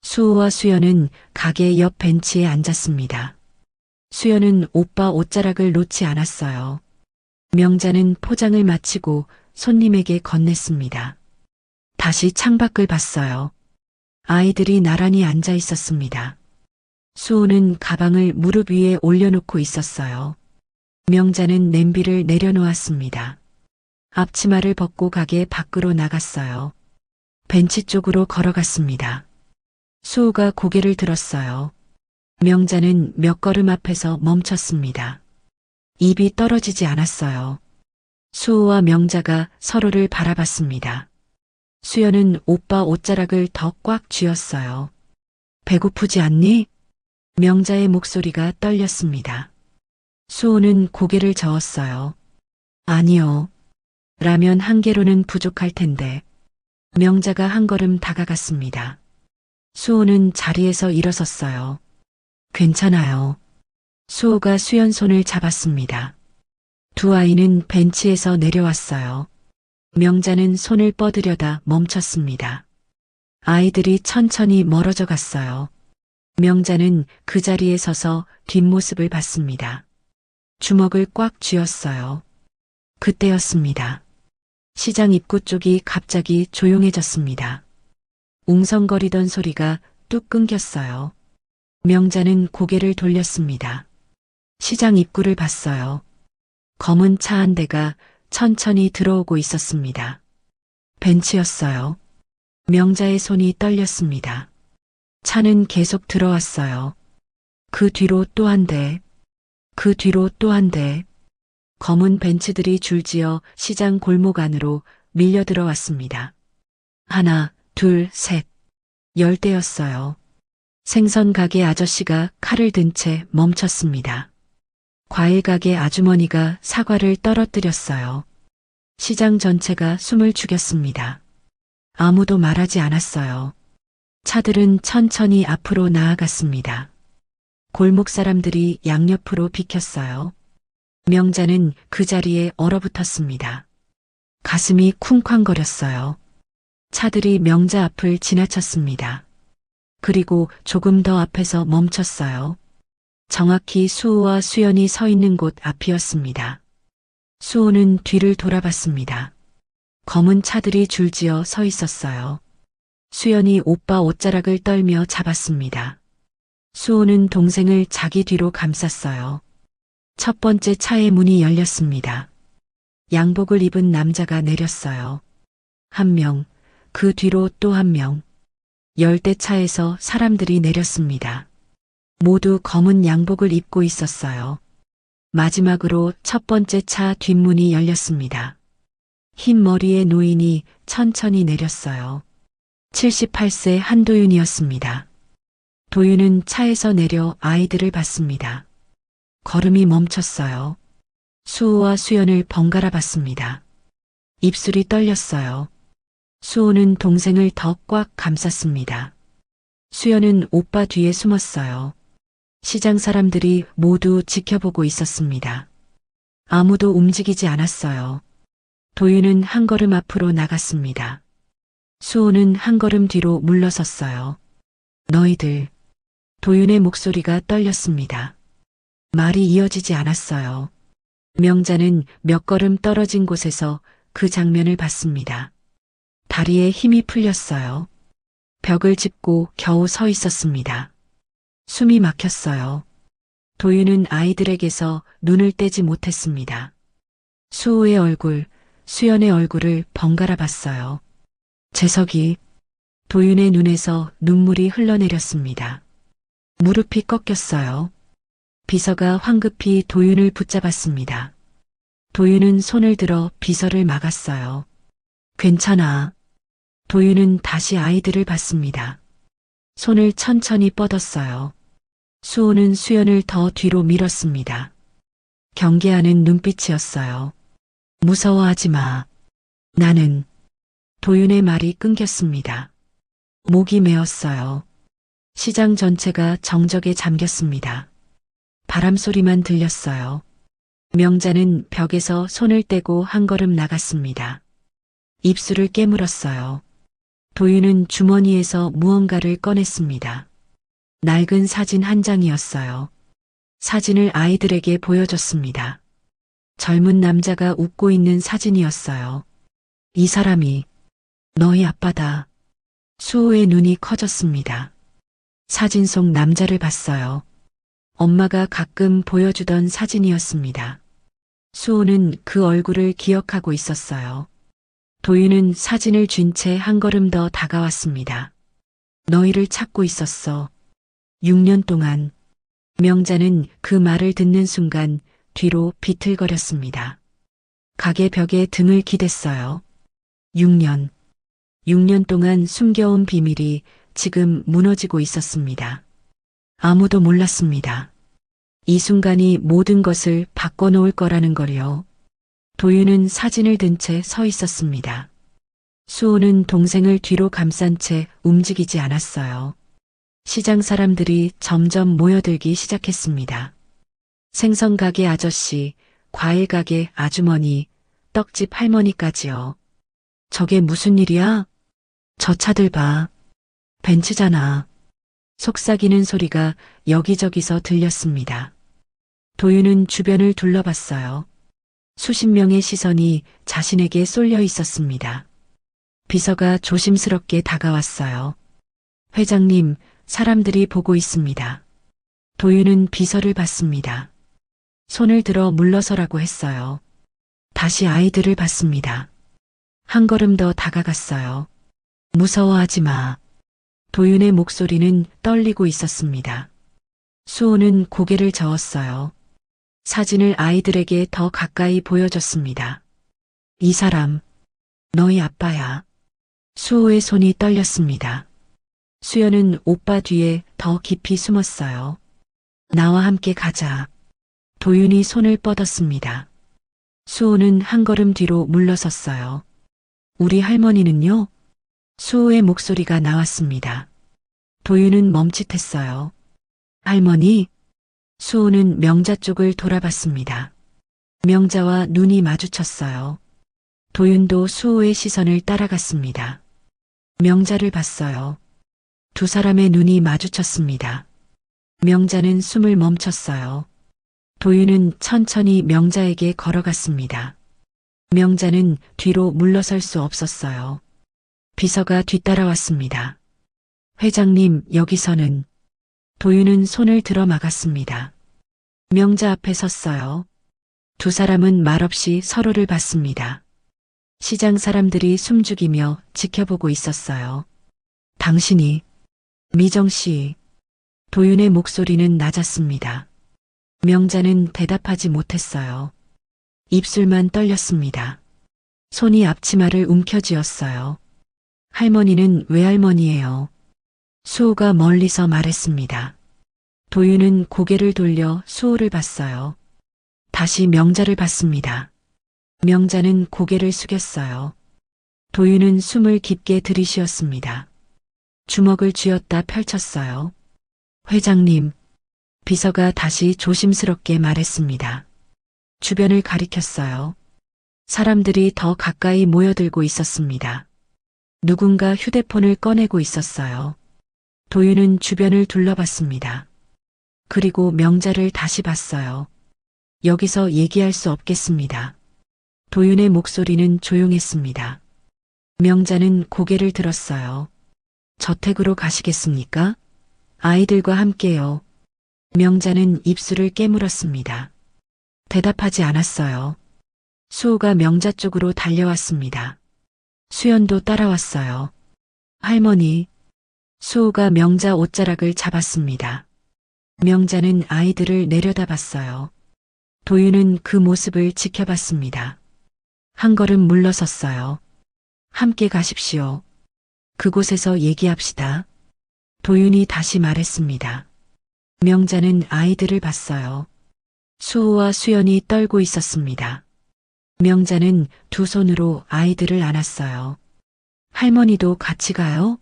Speaker 2: 수호와 수연은 가게 옆 벤치에 앉았습니다. 수연은 오빠 옷자락을 놓지 않았어요. 명자는 포장을 마치고 손님에게 건넸습니다. 다시 창밖을 봤어요. 아이들이 나란히 앉아 있었습니다. 수호는 가방을 무릎 위에 올려놓고 있었어요. 명자는 냄비를 내려놓았습니다. 앞치마를 벗고 가게 밖으로 나갔어요. 벤치 쪽으로 걸어갔습니다. 수호가 고개를 들었어요. 명자는 몇 걸음 앞에서 멈췄습니다. 입이 떨어지지 않았어요. 수호와 명자가 서로를 바라봤습니다. 수연은 오빠 옷자락을 더 꽉 쥐었어요. 배고프지 않니? 명자의 목소리가 떨렸습니다. 수호는 고개를 저었어요. 아니요. 라면 한 개로는 부족할 텐데. 명자가 한 걸음 다가갔습니다. 수호는 자리에서 일어섰어요. 괜찮아요. 수호가 수연 손을 잡았습니다. 두 아이는 벤치에서 내려왔어요. 명자는 손을 뻗으려다 멈췄습니다. 아이들이 천천히 멀어져 갔어요. 명자는 그 자리에 서서 뒷모습을 봤습니다. 주먹을 꽉 쥐었어요. 그때였습니다. 시장 입구 쪽이 갑자기 조용해졌습니다. 웅성거리던 소리가 뚝 끊겼어요. 명자는 고개를 돌렸습니다. 시장 입구를 봤어요. 검은 차 한 대가 천천히 들어오고 있었습니다. 벤츠였어요. 명자의 손이 떨렸습니다. 차는 계속 들어왔어요. 그 뒤로 또 한 대, 그 뒤로 또 한 대. 검은 벤츠들이 줄지어 시장 골목 안으로 밀려 들어왔습니다. 하나, 둘, 셋. 10대였어요. 생선 가게 아저씨가 칼을 든 채 멈췄습니다. 과일 가게 아주머니가 사과를 떨어뜨렸어요. 시장 전체가 숨을 죽였습니다. 아무도 말하지 않았어요. 차들은 천천히 앞으로 나아갔습니다. 골목 사람들이 양옆으로 비켰어요. 명자는 그 자리에 얼어붙었습니다. 가슴이 쿵쾅거렸어요. 차들이 명자 앞을 지나쳤습니다. 그리고 조금 더 앞에서 멈췄어요. 정확히 수호와 수연이 서 있는 곳 앞이었습니다. 수호는 뒤를 돌아봤습니다. 검은 차들이 줄지어 서 있었어요. 수연이 오빠 옷자락을 떨며 잡았습니다. 수호는 동생을 자기 뒤로 감쌌어요. 첫 번째 차의 문이 열렸습니다. 양복을 입은 남자가 내렸어요. 한 명, 그 뒤로 또 한 명. 10대 차에서 사람들이 내렸습니다. 모두 검은 양복을 입고 있었어요. 마지막으로 첫 번째 차 뒷문이 열렸습니다. 흰 머리의 노인이 천천히 내렸어요. 78세 한도윤이었습니다. 도윤은 차에서 내려 아이들을 봤습니다. 걸음이 멈췄어요. 수호와 수연을 번갈아 봤습니다. 입술이 떨렸어요. 수호는 동생을 더 꽉 감쌌습니다. 수연은 오빠 뒤에 숨었어요. 시장 사람들이 모두 지켜보고 있었습니다. 아무도 움직이지 않았어요. 도윤은 한 걸음 앞으로 나갔습니다. 수호는 한 걸음 뒤로 물러섰어요. 너희들. 도윤의 목소리가 떨렸습니다. 말이 이어지지 않았어요. 명자는 몇 걸음 떨어진 곳에서 그 장면을 봤습니다. 다리에 힘이 풀렸어요. 벽을 짚고 겨우 서 있었습니다. 숨이 막혔어요. 도윤은 아이들에게서 눈을 떼지 못했습니다. 수호의 얼굴, 수연의 얼굴을 번갈아 봤어요. 재석이. 도윤의 눈에서 눈물이 흘러내렸습니다. 무릎이 꺾였어요. 비서가 황급히 도윤을 붙잡았습니다. 도윤은 손을 들어 비서를 막았어요. 괜찮아. 도윤은 다시 아이들을 봤습니다. 손을 천천히 뻗었어요. 수호는 수연을 더 뒤로 밀었습니다. 경계하는 눈빛이었어요. 무서워하지 마. 나는. 도윤의 말이 끊겼습니다. 목이 메었어요. 시장 전체가 정적에 잠겼습니다. 바람 소리만 들렸어요. 명자는 벽에서 손을 떼고 한 걸음 나갔습니다. 입술을 깨물었어요. 도윤은 주머니에서 무언가를 꺼냈습니다. 낡은 사진 한 장이었어요. 사진을 아이들에게 보여줬습니다. 젊은 남자가 웃고 있는 사진이었어요. 이 사람이 너희 아빠다. 수호의 눈이 커졌습니다. 사진 속 남자를 봤어요. 엄마가 가끔 보여주던 사진이었습니다. 수호는 그 얼굴을 기억하고 있었어요. 도윤은 사진을 쥔 채 한 걸음 더 다가왔습니다. 너희를 찾고 있었어. 6년 동안. 명자는 그 말을 듣는 순간 뒤로 비틀거렸습니다. 가게 벽에 등을 기댔어요. 6년. 6년 동안 숨겨온 비밀이 지금 무너지고 있었습니다. 아무도 몰랐습니다. 이 순간이 모든 것을 바꿔놓을 거라는 걸요. 도윤은 사진을 든 채 서 있었습니다. 수호는 동생을 뒤로 감싼 채 움직이지 않았어요. 시장 사람들이 점점 모여들기 시작했습니다. 생선 가게 아저씨, 과일 가게 아주머니, 떡집 할머니까지요. 저게 무슨 일이야? 저 차들 봐. 벤츠잖아. 속삭이는 소리가 여기저기서 들렸습니다. 도윤은 주변을 둘러봤어요. 수십 명의 시선이 자신에게 쏠려 있었습니다. 비서가 조심스럽게 다가왔어요. 회장님, 사람들이 보고 있습니다. 도윤은 비서를 봤습니다. 손을 들어 물러서라고 했어요. 다시 아이들을 봤습니다. 한 걸음 더 다가갔어요. 무서워하지 마. 도윤의 목소리는 떨리고 있었습니다. 수호는 고개를 저었어요. 사진을 아이들에게 더 가까이 보여줬습니다. 이 사람, 너희 아빠야. 수호의 손이 떨렸습니다. 수연은 오빠 뒤에 더 깊이 숨었어요. 나와 함께 가자. 도윤이 손을 뻗었습니다. 수호는 한 걸음 뒤로 물러섰어요. 우리 할머니는요? 수호의 목소리가 나왔습니다. 도윤은 멈칫했어요. 할머니? 수호는 명자 쪽을 돌아봤습니다. 명자와 눈이 마주쳤어요. 도윤도 수호의 시선을 따라갔습니다. 명자를 봤어요. 두 사람의 눈이 마주쳤습니다. 명자는 숨을 멈췄어요. 도윤은 천천히 명자에게 걸어갔습니다. 명자는 뒤로 물러설 수 없었어요. 비서가 뒤따라왔습니다. 회장님, 여기서는. 도윤은 손을 들어 막았습니다. 명자 앞에 섰어요. 두 사람은 말없이 서로를 봤습니다. 시장 사람들이 숨죽이며 지켜보고 있었어요. 당신이, 미정 씨. 도윤의 목소리는 낮았습니다. 명자는 대답하지 못했어요. 입술만 떨렸습니다. 손이 앞치마를 움켜쥐었어요. 할머니는 외할머니예요. 수호가 멀리서 말했습니다. 도윤은 고개를 돌려 수호를 봤어요. 다시 명자를 봤습니다. 명자는 고개를 숙였어요. 도윤은 숨을 깊게 들이쉬었습니다. 주먹을 쥐었다 펼쳤어요. 회장님, 비서가 다시 조심스럽게 말했습니다. 주변을 가리켰어요. 사람들이 더 가까이 모여들고 있었습니다. 누군가 휴대폰을 꺼내고 있었어요. 도윤은 주변을 둘러봤습니다. 그리고 명자를 다시 봤어요. 여기서 얘기할 수 없겠습니다. 도윤의 목소리는 조용했습니다. 명자는 고개를 들었어요. 저택으로 가시겠습니까? 아이들과 함께요. 명자는 입술을 깨물었습니다. 대답하지 않았어요. 수호가 명자 쪽으로 달려왔습니다. 수연도 따라왔어요. 할머니. 수호가 명자 옷자락을 잡았습니다. 명자는 아이들을 내려다봤어요. 도윤은 그 모습을 지켜봤습니다. 한 걸음 물러섰어요. 함께 가십시오. 그곳에서 얘기합시다. 도윤이 다시 말했습니다. 명자는 아이들을 봤어요. 수호와 수연이 떨고 있었습니다. 명자는 두 손으로 아이들을 안았어요. 할머니도 같이 가요?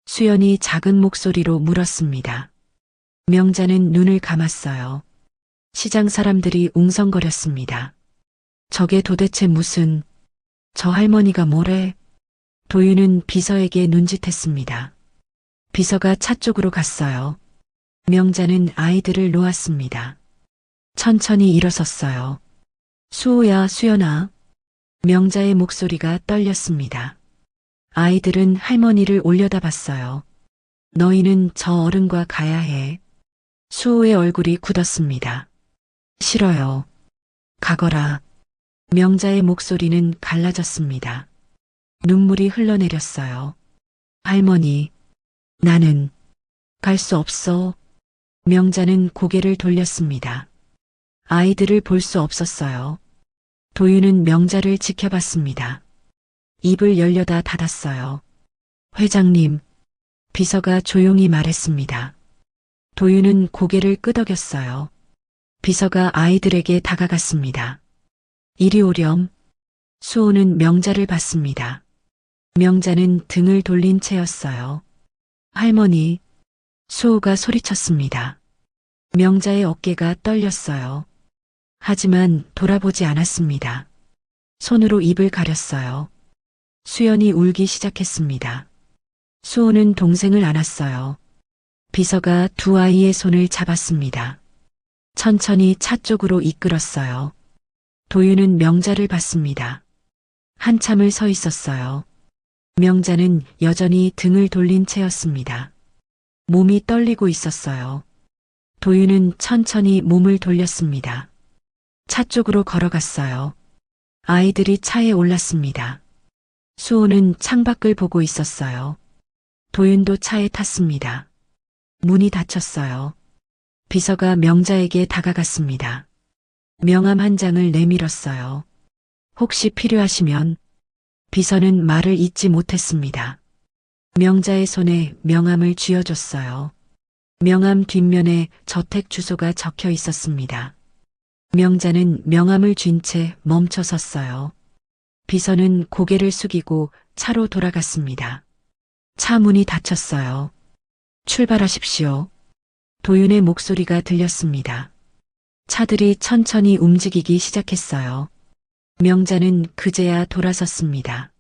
Speaker 2: 수연이 작은 목소리로 물었습니다. 명자는 눈을 감았어요. 시장 사람들이 웅성거렸습니다. 저게 도대체 무슨, 저 할머니가 뭐래? 도윤은 비서에게 눈짓했습니다. 비서가 차 쪽으로 갔어요. 명자는 아이들을 놓았습니다. 천천히 일어섰어요. 수호야, 수연아. 명자의 목소리가 떨렸습니다. 아이들은 할머니를 올려다봤어요. 너희는 저 어른과 가야 해. 수호의 얼굴이 굳었습니다. 싫어요. 가거라. 명자의 목소리는 갈라졌습니다. 눈물이 흘러내렸어요. 할머니, 나는 갈 수 없어. 명자는 고개를 돌렸습니다. 아이들을 볼 수 없었어요. 도윤은 명자를 지켜봤습니다. 입을 열려다 닫았어요. 회장님, 비서가 조용히 말했습니다. 도윤은 고개를 끄덕였어요. 비서가 아이들에게 다가갔습니다. 이리 오렴. 수호는 명자를 봤습니다. 명자는 등을 돌린 채였어요. 할머니, 수호가 소리쳤습니다. 명자의 어깨가 떨렸어요. 하지만 돌아보지 않았습니다. 손으로 입을 가렸어요. 수연이 울기 시작했습니다. 수호는 동생을 안았어요. 비서가 두 아이의 손을 잡았습니다. 천천히 차 쪽으로 이끌었어요. 도윤은 명자를 봤습니다. 한참을 서 있었어요. 명자는 여전히 등을 돌린 채였습니다. 몸이 떨리고 있었어요. 도윤은 천천히 몸을 돌렸습니다. 차 쪽으로 걸어갔어요. 아이들이 차에 올랐습니다. 수호는 창밖을 보고 있었어요. 도윤도 차에 탔습니다. 문이 닫혔어요. 비서가 명자에게 다가갔습니다. 명함 한 장을 내밀었어요. 혹시 필요하시면. 비서는 말을 잇지 못했습니다. 명자의 손에 명함을 쥐어줬어요. 명함 뒷면에 저택 주소가 적혀 있었습니다. 명자는 명함을 쥔 채 멈춰 섰어요. 비서는 고개를 숙이고 차로 돌아갔습니다. 차 문이 닫혔어요. 출발하십시오. 도윤의 목소리가 들렸습니다. 차들이 천천히 움직이기 시작했어요. 명자는 그제야 돌아섰습니다.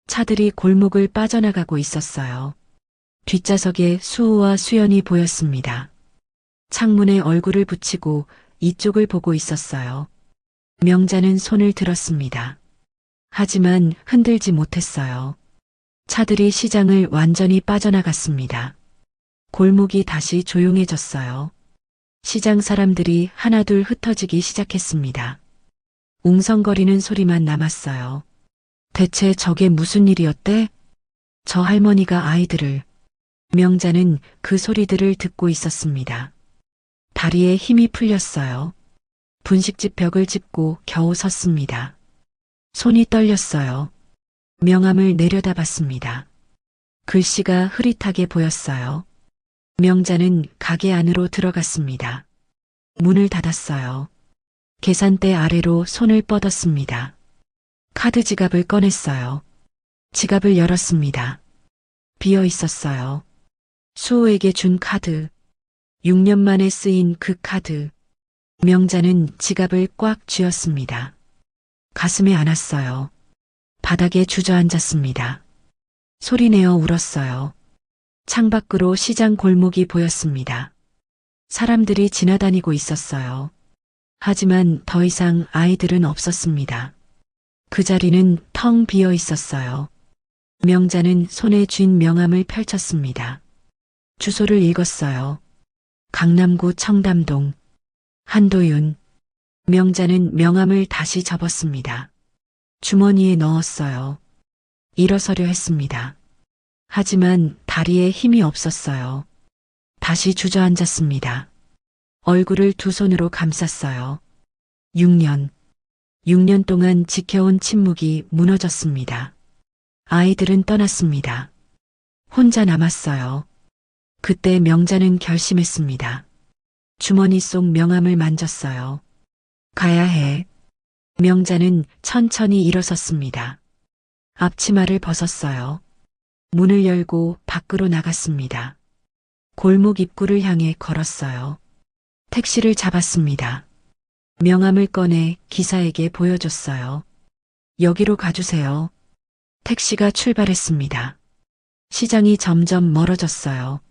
Speaker 2: 차들이 골목을 빠져나가고 있었어요. 뒷좌석에 수호와 수연이 보였습니다. 창문에 얼굴을 붙이고 이쪽을 보고 있었어요. 명자는 손을 들었습니다. 하지만 흔들지 못했어요. 차들이 시장을 완전히 빠져나갔습니다. 골목이 다시 조용해졌어요. 시장 사람들이 하나둘 흩어지기 시작했습니다. 웅성거리는 소리만 남았어요. 대체 저게 무슨 일이었대? 저 할머니가 아이들을. 명자는 그 소리들을 듣고 있었습니다. 다리에 힘이 풀렸어요. 분식집 벽을 짚고 겨우 섰습니다. 손이 떨렸어요. 명함을 내려다봤습니다. 글씨가 흐릿하게 보였어요. 명자는 가게 안으로 들어갔습니다. 문을 닫았어요. 계산대 아래로 손을 뻗었습니다. 카드 지갑을 꺼냈어요. 지갑을 열었습니다. 비어 있었어요. 수호에게 준 카드. 6년 만에 쓰인 그 카드. 명자는 지갑을 꽉 쥐었습니다. 가슴에 안았어요. 바닥에 주저앉았습니다. 소리내어 울었어요. 창밖으로 시장 골목이 보였습니다. 사람들이 지나다니고 있었어요. 하지만 더 이상 아이들은 없었습니다. 그 자리는 텅 비어 있었어요. 명자는 손에 쥔 명함을 펼쳤습니다. 주소를 읽었어요. 강남구 청담동. 한도윤. 명자는 명함을 다시 접었습니다. 주머니에 넣었어요. 일어서려 했습니다. 하지만 다리에 힘이 없었어요. 다시 주저앉았습니다. 얼굴을 두 손으로 감쌌어요. 6년 동안 지켜온 침묵이 무너졌습니다. 아이들은 떠났습니다. 혼자 남았어요. 그때 명자는 결심했습니다. 주머니 속 명함을 만졌어요. 가야 해. 명자는 천천히 일어섰습니다. 앞치마를 벗었어요. 문을 열고 밖으로 나갔습니다. 골목 입구를 향해 걸었어요. 택시를 잡았습니다. 명함을 꺼내 기사에게 보여줬어요. 여기로 가주세요. 택시가 출발했습니다. 시장이 점점 멀어졌어요.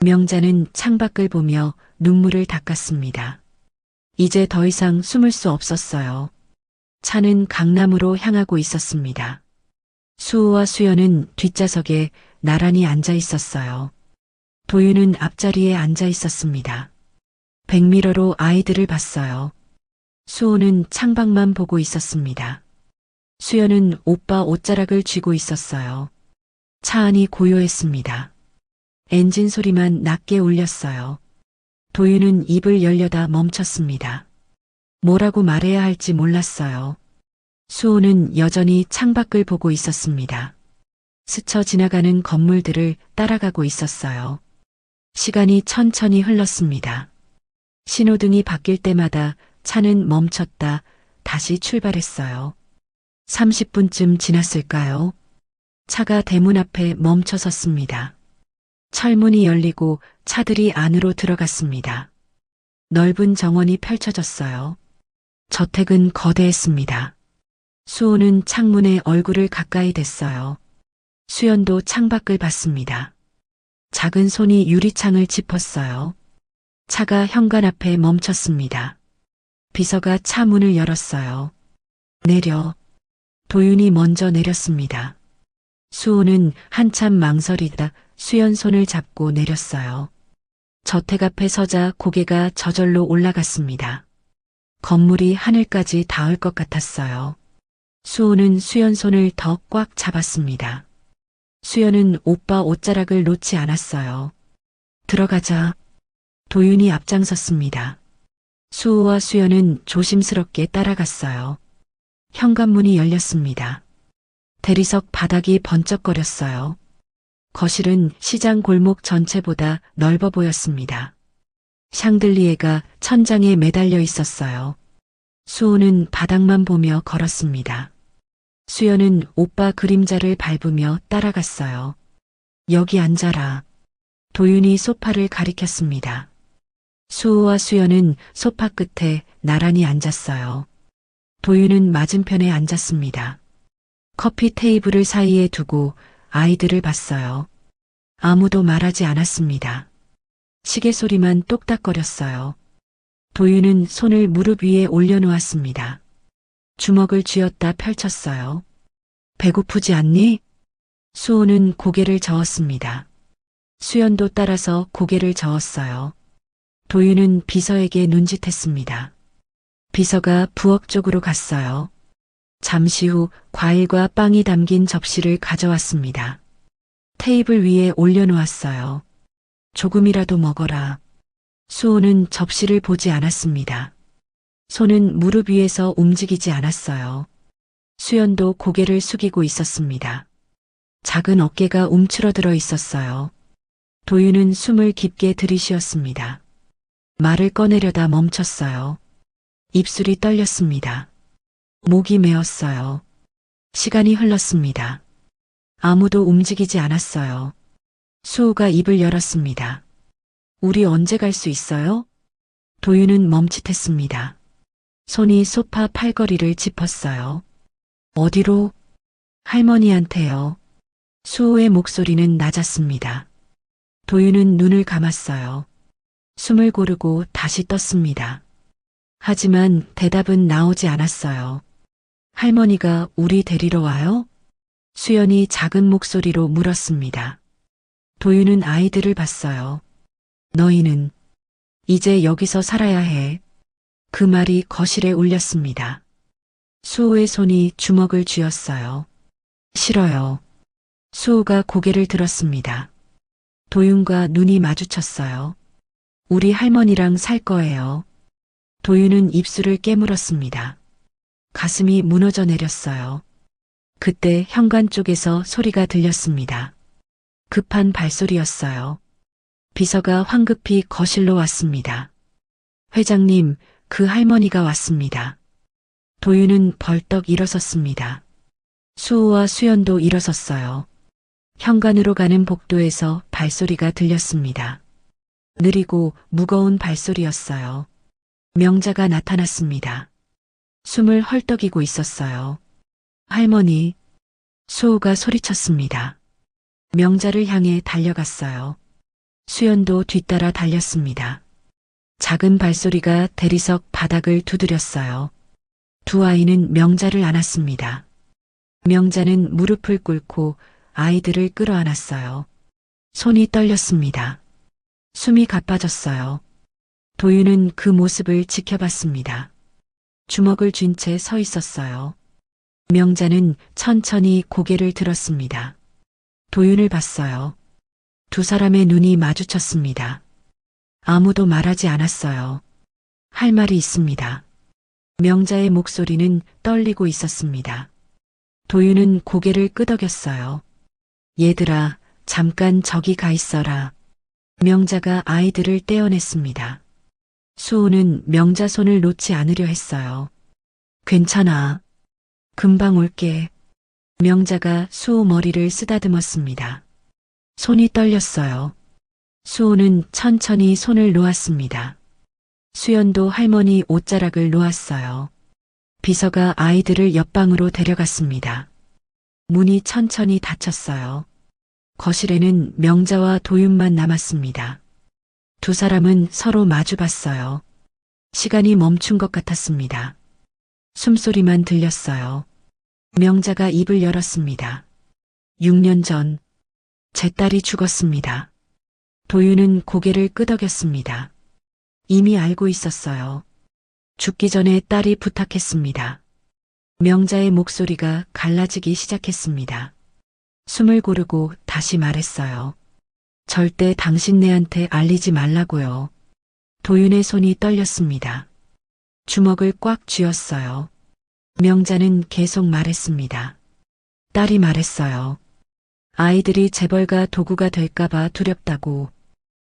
Speaker 2: 명자는 창밖을 보며 눈물을 닦았습니다. 이제 더 이상 숨을 수 없었어요. 차는 강남으로 향하고 있었습니다. 수호와 수연은 뒷좌석에 나란히 앉아 있었어요. 도윤은 앞자리에 앉아 있었습니다. 백미러로 아이들을 봤어요. 수호는 창밖만 보고 있었습니다. 수연은 오빠 옷자락을 쥐고 있었어요. 차 안이 고요했습니다. 엔진 소리만 낮게 울렸어요. 도윤은 입을 열려다 멈췄습니다. 뭐라고 말해야 할지 몰랐어요. 수호는 여전히 창밖을 보고 있었습니다. 스쳐 지나가는 건물들을 따라가고 있었어요. 시간이 천천히 흘렀습니다. 신호등이 바뀔 때마다 차는 멈췄다 다시 출발했어요. 30분쯤 지났을까요? 차가 대문 앞에 멈춰 섰습니다. 철문이 열리고 차들이 안으로 들어갔습니다. 넓은 정원이 펼쳐졌어요. 저택은 거대했습니다. 수호는 창문에 얼굴을 가까이 댔어요. 수연도 창밖을 봤습니다. 작은 손이 유리창을 짚었어요. 차가 현관 앞에 멈췄습니다. 비서가 차 문을 열었어요. 내려. 도윤이 먼저 내렸습니다. 수호는 한참 망설이다 수연 손을 잡고 내렸어요. 저택 앞에 서자 고개가 저절로 올라갔습니다. 건물이 하늘까지 닿을 것 같았어요. 수호는 수연 손을 더 꽉 잡았습니다. 수연은 오빠 옷자락을 놓지 않았어요. 들어가자. 도윤이 앞장섰습니다. 수호와 수연은 조심스럽게 따라갔어요. 현관문이 열렸습니다. 대리석 바닥이 번쩍거렸어요. 거실은 시장 골목 전체보다 넓어 보였습니다. 샹들리에가 천장에 매달려 있었어요. 수호는 바닥만 보며 걸었습니다. 수연은 오빠 그림자를 밟으며 따라갔어요. 여기 앉아라. 도윤이 소파를 가리켰습니다. 수호와 수연은 소파 끝에 나란히 앉았어요. 도윤은 맞은편에 앉았습니다. 커피 테이블을 사이에 두고 아이들을 봤어요. 아무도 말하지 않았습니다. 시계 소리만 똑딱거렸어요. 도윤은 손을 무릎 위에 올려놓았습니다. 주먹을 쥐었다 펼쳤어요. 배고프지 않니? 수호는 고개를 저었습니다. 수연도 따라서 고개를 저었어요. 도윤은 비서에게 눈짓했습니다. 비서가 부엌 쪽으로 갔어요. 잠시 후 과일과 빵이 담긴 접시를 가져왔습니다. 테이블 위에 올려놓았어요. 조금이라도 먹어라. 수호는 접시를 보지 않았습니다. 손은 무릎 위에서 움직이지 않았어요. 수연도 고개를 숙이고 있었습니다. 작은 어깨가 움츠러들어 있었어요. 도윤은 숨을 깊게 들이쉬었습니다. 말을 꺼내려다 멈췄어요. 입술이 떨렸습니다. 목이 메었어요. 시간이 흘렀습니다. 아무도 움직이지 않았어요. 수호가 입을 열었습니다. 우리 언제 갈 수 있어요? 도윤은 멈칫했습니다. 손이 소파 팔걸이를 짚었어요. 어디로? 할머니한테요. 수호의 목소리는 낮았습니다. 도윤은 눈을 감았어요. 숨을 고르고 다시 떴습니다. 하지만 대답은 나오지 않았어요. 할머니가 우리 데리러 와요? 수연이 작은 목소리로 물었습니다. 도윤은 아이들을 봤어요. 너희는 이제 여기서 살아야 해. 그 말이 거실에 울렸습니다. 수호의 손이 주먹을 쥐었어요. 싫어요. 수호가 고개를 들었습니다. 도윤과 눈이 마주쳤어요. 우리 할머니랑 살 거예요. 도윤은 입술을 깨물었습니다. 가슴이 무너져 내렸어요. 그때 현관 쪽에서 소리가 들렸습니다. 급한 발소리였어요. 비서가 황급히 거실로 왔습니다. 회장님, 그 할머니가 왔습니다. 도윤은 벌떡 일어섰습니다. 수호와 수연도 일어섰어요. 현관으로 가는 복도에서 발소리가 들렸습니다. 느리고 무거운 발소리였어요. 명자가 나타났습니다. 숨을 헐떡이고 있었어요. 할머니, 수호가 소리쳤습니다. 명자를 향해 달려갔어요. 수연도 뒤따라 달렸습니다. 작은 발소리가 대리석 바닥을 두드렸어요. 두 아이는 명자를 안았습니다. 명자는 무릎을 꿇고 아이들을 끌어안았어요. 손이 떨렸습니다. 숨이 가빠졌어요. 도윤은 그 모습을 지켜봤습니다. 주먹을 쥔 채 서 있었어요. 명자는 천천히 고개를 들었습니다. 도윤을 봤어요. 두 사람의 눈이 마주쳤습니다. 아무도 말하지 않았어요. 할 말이 있습니다. 명자의 목소리는 떨리고 있었습니다. 도윤은 고개를 끄덕였어요. 얘들아, 잠깐 저기 가 있어라. 명자가 아이들을 떼어냈습니다. 수호는 명자 손을 놓지 않으려 했어요. 괜찮아. 금방 올게. 명자가 수호 머리를 쓰다듬었습니다. 손이 떨렸어요. 수호는 천천히 손을 놓았습니다. 수연도 할머니 옷자락을 놓았어요. 비서가 아이들을 옆방으로 데려갔습니다. 문이 천천히 닫혔어요. 거실에는 명자와 도윤만 남았습니다. 두 사람은 서로 마주봤어요. 시간이 멈춘 것 같았습니다. 숨소리만 들렸어요. 명자가 입을 열었습니다. 6년 전, 제 딸이 죽었습니다. 도윤은 고개를 끄덕였습니다. 이미 알고 있었어요. 죽기 전에 딸이 부탁했습니다. 명자의 목소리가 갈라지기 시작했습니다. 숨을 고르고 다시 말했어요. 절대 당신네한테 알리지 말라고요. 도윤의 손이 떨렸습니다. 주먹을 꽉 쥐었어요. 명자는 계속 말했습니다. 딸이 말했어요. 아이들이 재벌가 도구가 될까봐 두렵다고.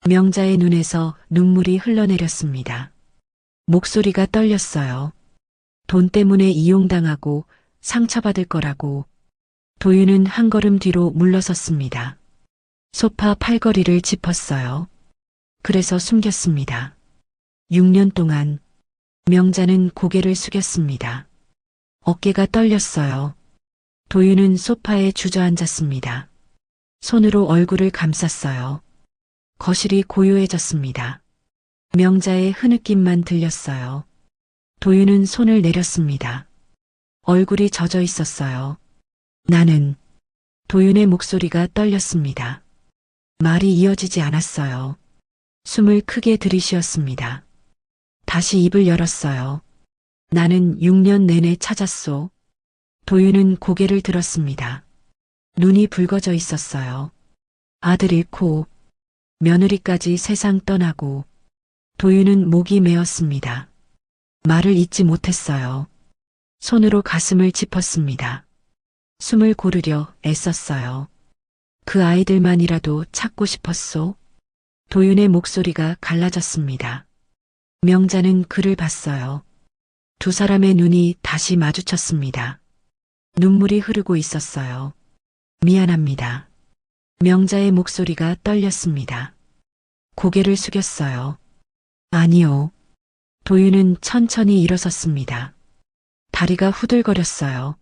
Speaker 2: 명자의 눈에서 눈물이 흘러내렸습니다. 목소리가 떨렸어요. 돈 때문에 이용당하고 상처받을 거라고. 도윤은 한 걸음 뒤로 물러섰습니다. 소파 팔걸이를 짚었어요. 그래서 숨겼습니다. 6년 동안 명자는 고개를 숙였습니다. 어깨가 떨렸어요. 도윤은 소파에 주저앉았습니다. 손으로 얼굴을 감쌌어요. 거실이 고요해졌습니다. 명자의 흐느낌만 들렸어요. 도윤은 손을 내렸습니다. 얼굴이 젖어 있었어요. 나는. 도윤의 목소리가 떨렸습니다. 말이 이어지지 않았어요. 숨을 크게 들이쉬었습니다. 다시 입을 열었어요. 나는 6년 내내 찾았소. 도윤은 고개를 들었습니다. 눈이 붉어져 있었어요. 아들 잃고 며느리까지 세상 떠나고. 도윤은 목이 메었습니다. 말을 잇지 못했어요. 손으로 가슴을 짚었습니다. 숨을 고르려 애썼어요. 그 아이들만이라도 찾고 싶었소. 도윤의 목소리가 갈라졌습니다. 명자는 그를 봤어요. 두 사람의 눈이 다시 마주쳤습니다. 눈물이 흐르고 있었어요. 미안합니다. 명자의 목소리가 떨렸습니다. 고개를 숙였어요. 아니요. 도윤은 천천히 일어섰습니다. 다리가 후들거렸어요.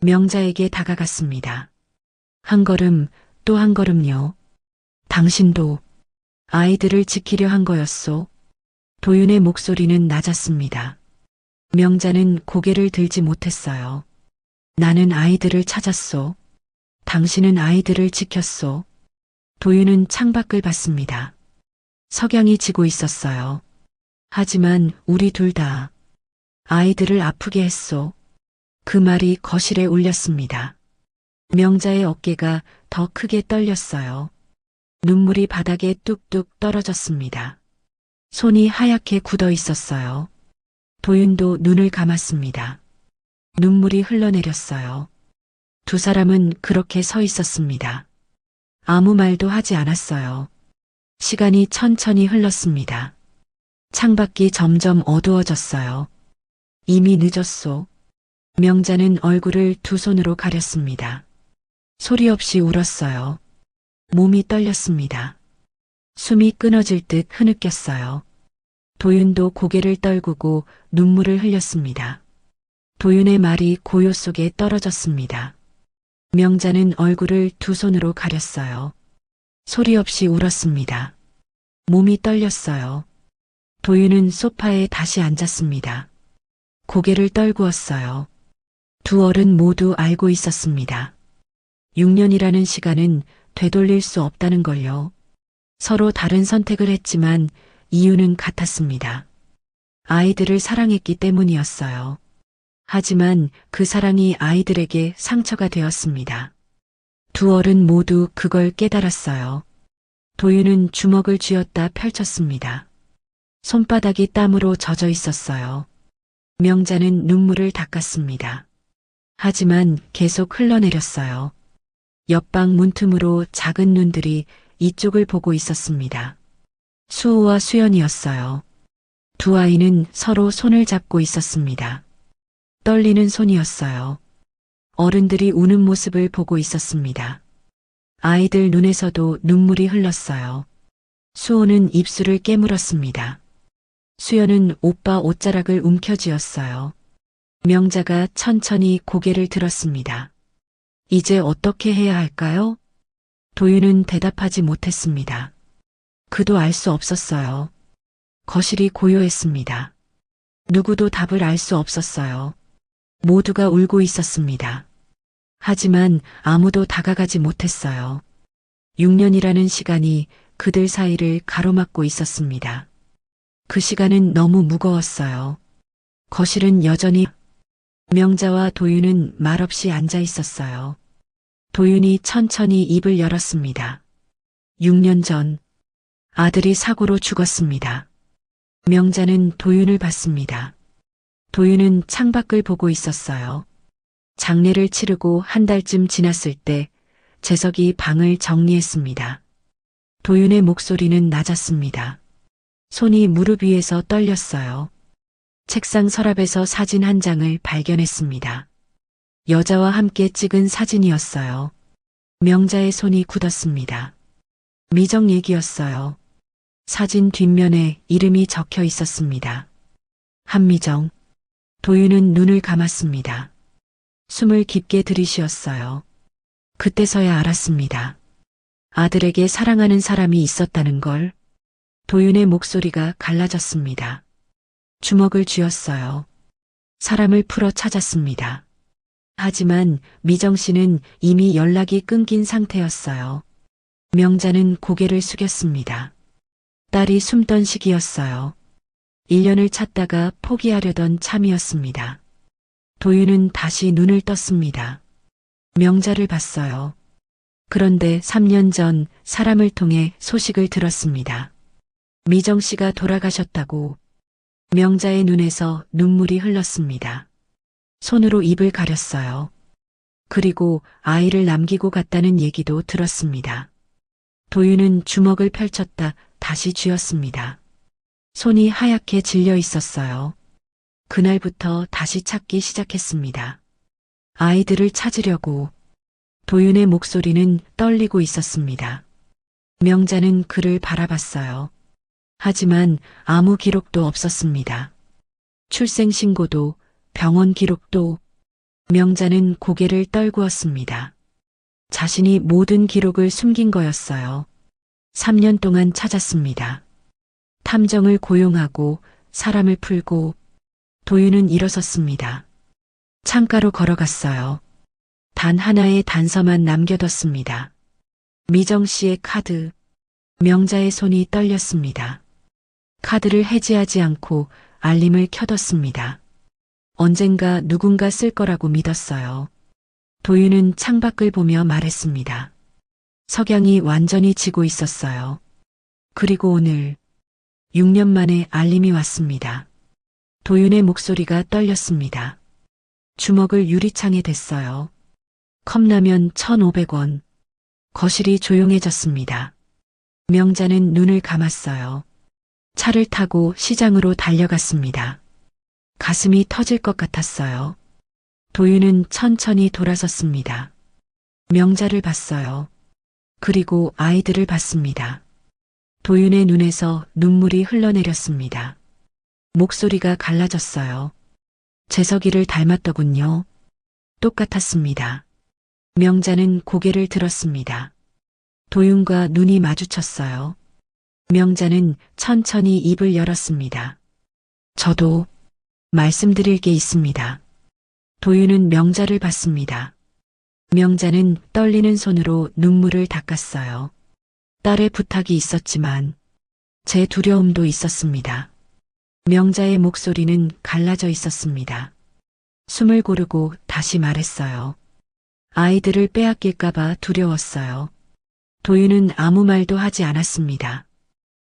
Speaker 2: 명자에게 다가갔습니다. 한 걸음, 또 한 걸음요. 당신도 아이들을 지키려 한 거였소. 도윤의 목소리는 낮았습니다. 명자는 고개를 들지 못했어요. 나는 아이들을 찾았소. 당신은 아이들을 지켰소. 도윤은 창밖을 봤습니다. 석양이 지고 있었어요. 하지만 우리 둘 다 아이들을 아프게 했소. 그 말이 거실에 울렸습니다. 명자의 어깨가 더 크게 떨렸어요. 눈물이 바닥에 뚝뚝 떨어졌습니다. 손이 하얗게 굳어 있었어요. 도윤도 눈을 감았습니다. 눈물이 흘러내렸어요. 두 사람은 그렇게 서 있었습니다. 아무 말도 하지 않았어요. 시간이 천천히 흘렀습니다. 창밖이 점점 어두워졌어요. 이미 늦었소. 명자는 얼굴을 두 손으로 가렸습니다. 소리 없이 울었어요. 몸이 떨렸습니다. 숨이 끊어질 듯 흐느꼈어요. 도윤도 고개를 떨구고 눈물을 흘렸습니다. 도윤의 말이 고요 속에 떨어졌습니다. 명자는 얼굴을 두 손으로 가렸어요. 소리 없이 울었습니다. 몸이 떨렸어요. 도윤은 소파에 다시 앉았습니다. 고개를 떨구었어요. 두 어른 모두 알고 있었습니다. 6년이라는 시간은 되돌릴 수 없다는 걸요. 서로 다른 선택을 했지만 이유는 같았습니다. 아이들을 사랑했기 때문이었어요. 하지만 그 사랑이 아이들에게 상처가 되었습니다. 두 어른 모두 그걸 깨달았어요. 도윤은 주먹을 쥐었다 펼쳤습니다. 손바닥이 땀으로 젖어 있었어요. 명자는 눈물을 닦았습니다. 하지만 계속 흘러내렸어요. 옆방 문틈으로 작은 눈들이 이쪽을 보고 있었습니다. 수호와 수연이었어요. 두 아이는 서로 손을 잡고 있었습니다. 떨리는 손이었어요. 어른들이 우는 모습을 보고 있었습니다. 아이들 눈에서도 눈물이 흘렀어요. 수호는 입술을 깨물었습니다. 수연은 오빠 옷자락을 움켜쥐었어요. 명자가 천천히 고개를 들었습니다. 이제 어떻게 해야 할까요? 도윤은 대답하지 못했습니다. 그도 알 수 없었어요. 거실이 고요했습니다. 누구도 답을 알 수 없었어요. 모두가 울고 있었습니다. 하지만 아무도 다가가지 못했어요. 6년이라는 시간이 그들 사이를 가로막고 있었습니다. 그 시간은 너무 무거웠어요. 거실은 여전히 명자와 도윤은 말없이 앉아 있었어요. 도윤이 천천히 입을 열었습니다. 6년 전 아들이 사고로 죽었습니다. 명자는 도윤을 봤습니다. 도윤은 창밖을 보고 있었어요. 장례를 치르고 한 달쯤 지났을 때 재석이 방을 정리했습니다. 도윤의 목소리는 낮았습니다. 손이 무릎 위에서 떨렸어요. 책상 서랍에서 사진 한 장을 발견했습니다. 여자와 함께 찍은 사진이었어요. 명자의 손이 굳었습니다. 미정 얘기였어요. 사진 뒷면에 이름이 적혀 있었습니다. 한미정. 도윤은 눈을 감았습니다. 숨을 깊게 들이쉬었어요. 그때서야 알았습니다. 아들에게 사랑하는 사람이 있었다는 걸. 도윤의 목소리가 갈라졌습니다. 주먹을 쥐었어요. 사람을 풀어 찾았습니다. 하지만 미정 씨는 이미 연락이 끊긴 상태였어요. 명자는 고개를 숙였습니다. 딸이 숨던 시기였어요. 1년을 찾다가 포기하려던 참이었습니다. 도윤은 다시 눈을 떴습니다. 명자를 봤어요. 그런데 3년 전 사람을 통해 소식을 들었습니다. 미정 씨가 돌아가셨다고. 명자의 눈에서 눈물이 흘렀습니다. 손으로 입을 가렸어요. 그리고 아이를 남기고 갔다는 얘기도 들었습니다. 도윤은 주먹을 펼쳤다 다시 쥐었습니다. 손이 하얗게 질려 있었어요. 그날부터 다시 찾기 시작했습니다. 아이들을 찾으려고. 도윤의 목소리는 떨리고 있었습니다. 명자는 그를 바라봤어요. 하지만 아무 기록도 없었습니다. 출생신고도 병원 기록도. 명자는 고개를 떨구었습니다. 자신이 모든 기록을 숨긴 거였어요. 3년 동안 찾았습니다. 탐정을 고용하고 사람을 풀고. 도윤은 일어섰습니다. 창가로 걸어갔어요. 단 하나의 단서만 남겨뒀습니다. 미정 씨의 카드. 명자의 손이 떨렸습니다. 카드를 해지하지 않고 알림을 켜뒀습니다. 언젠가 누군가 쓸 거라고 믿었어요. 도윤은 창밖을 보며 말했습니다. 석양이 완전히 지고 있었어요. 그리고 오늘 6년 만에 알림이 왔습니다. 도윤의 목소리가 떨렸습니다. 주먹을 유리창에 댔어요. 컵라면 1,500원. 거실이 조용해졌습니다. 명자는 눈을 감았어요. 차를 타고 시장으로 달려갔습니다. 가슴이 터질 것 같았어요. 도윤은 천천히 돌아섰습니다. 명자를 봤어요. 그리고 아이들을 봤습니다. 도윤의 눈에서 눈물이 흘러내렸습니다. 목소리가 갈라졌어요. 재석이를 닮았더군요. 똑같았습니다. 명자는 고개를 들었습니다. 도윤과 눈이 마주쳤어요. 명자는 천천히 입을 열었습니다. 저도 말씀드릴 게 있습니다. 도윤은 명자를 봤습니다. 명자는 떨리는 손으로 눈물을 닦았어요. 딸의 부탁이 있었지만 제 두려움도 있었습니다. 명자의 목소리는 갈라져 있었습니다. 숨을 고르고 다시 말했어요. 아이들을 빼앗길까봐 두려웠어요. 도윤은 아무 말도 하지 않았습니다.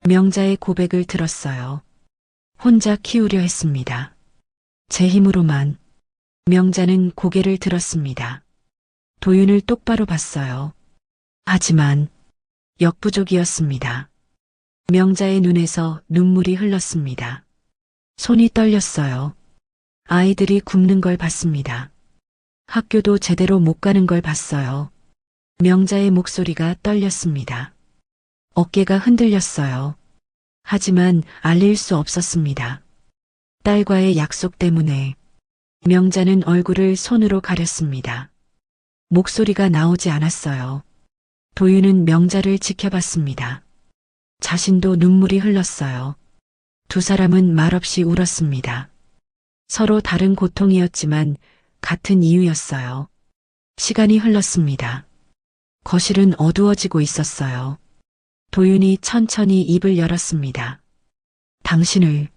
Speaker 2: 명자의 고백을 들었어요. 혼자 키우려 했습니다. 제 힘으로만. 명자는 고개를 들었습니다. 도윤을 똑바로 봤어요. 하지만 역부족이었습니다. 명자의 눈에서 눈물이 흘렀습니다. 손이 떨렸어요. 아이들이 굶는 걸 봤습니다. 학교도 제대로 못 가는 걸 봤어요. 명자의 목소리가 떨렸습니다. 어깨가 흔들렸어요. 하지만 알릴 수 없었습니다. 딸과의 약속 때문에. 명자는 얼굴을 손으로 가렸습니다. 목소리가 나오지 않았어요. 도윤은 명자를 지켜봤습니다. 자신도 눈물이 흘렀어요. 두 사람은 말없이 울었습니다. 서로 다른 고통이었지만 같은 이유였어요. 시간이 흘렀습니다. 거실은 어두워지고 있었어요. 도윤이 천천히 입을 열었습니다. 당신을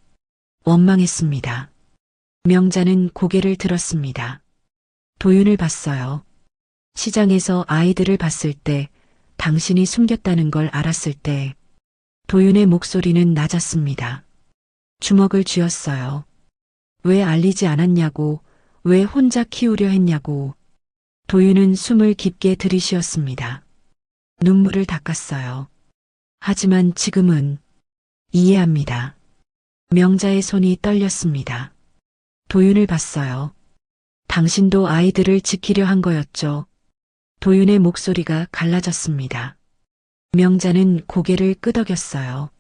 Speaker 2: 원망했습니다. 명자는 고개를 들었습니다. 도윤을 봤어요. 시장에서 아이들을 봤을 때, 당신이 숨겼다는 걸 알았을 때, 도윤의 목소리는 낮았습니다. 주먹을 쥐었어요. 왜 알리지 않았냐고, 왜 혼자 키우려 했냐고. 도윤은 숨을 깊게 들이쉬었습니다. 눈물을 닦았어요. 하지만 지금은 이해합니다. 명자의 손이 떨렸습니다. 도윤을 봤어요. 당신도 아이들을 지키려 한 거였죠. 도윤의 목소리가 갈라졌습니다. 명자는 고개를 끄덕였어요.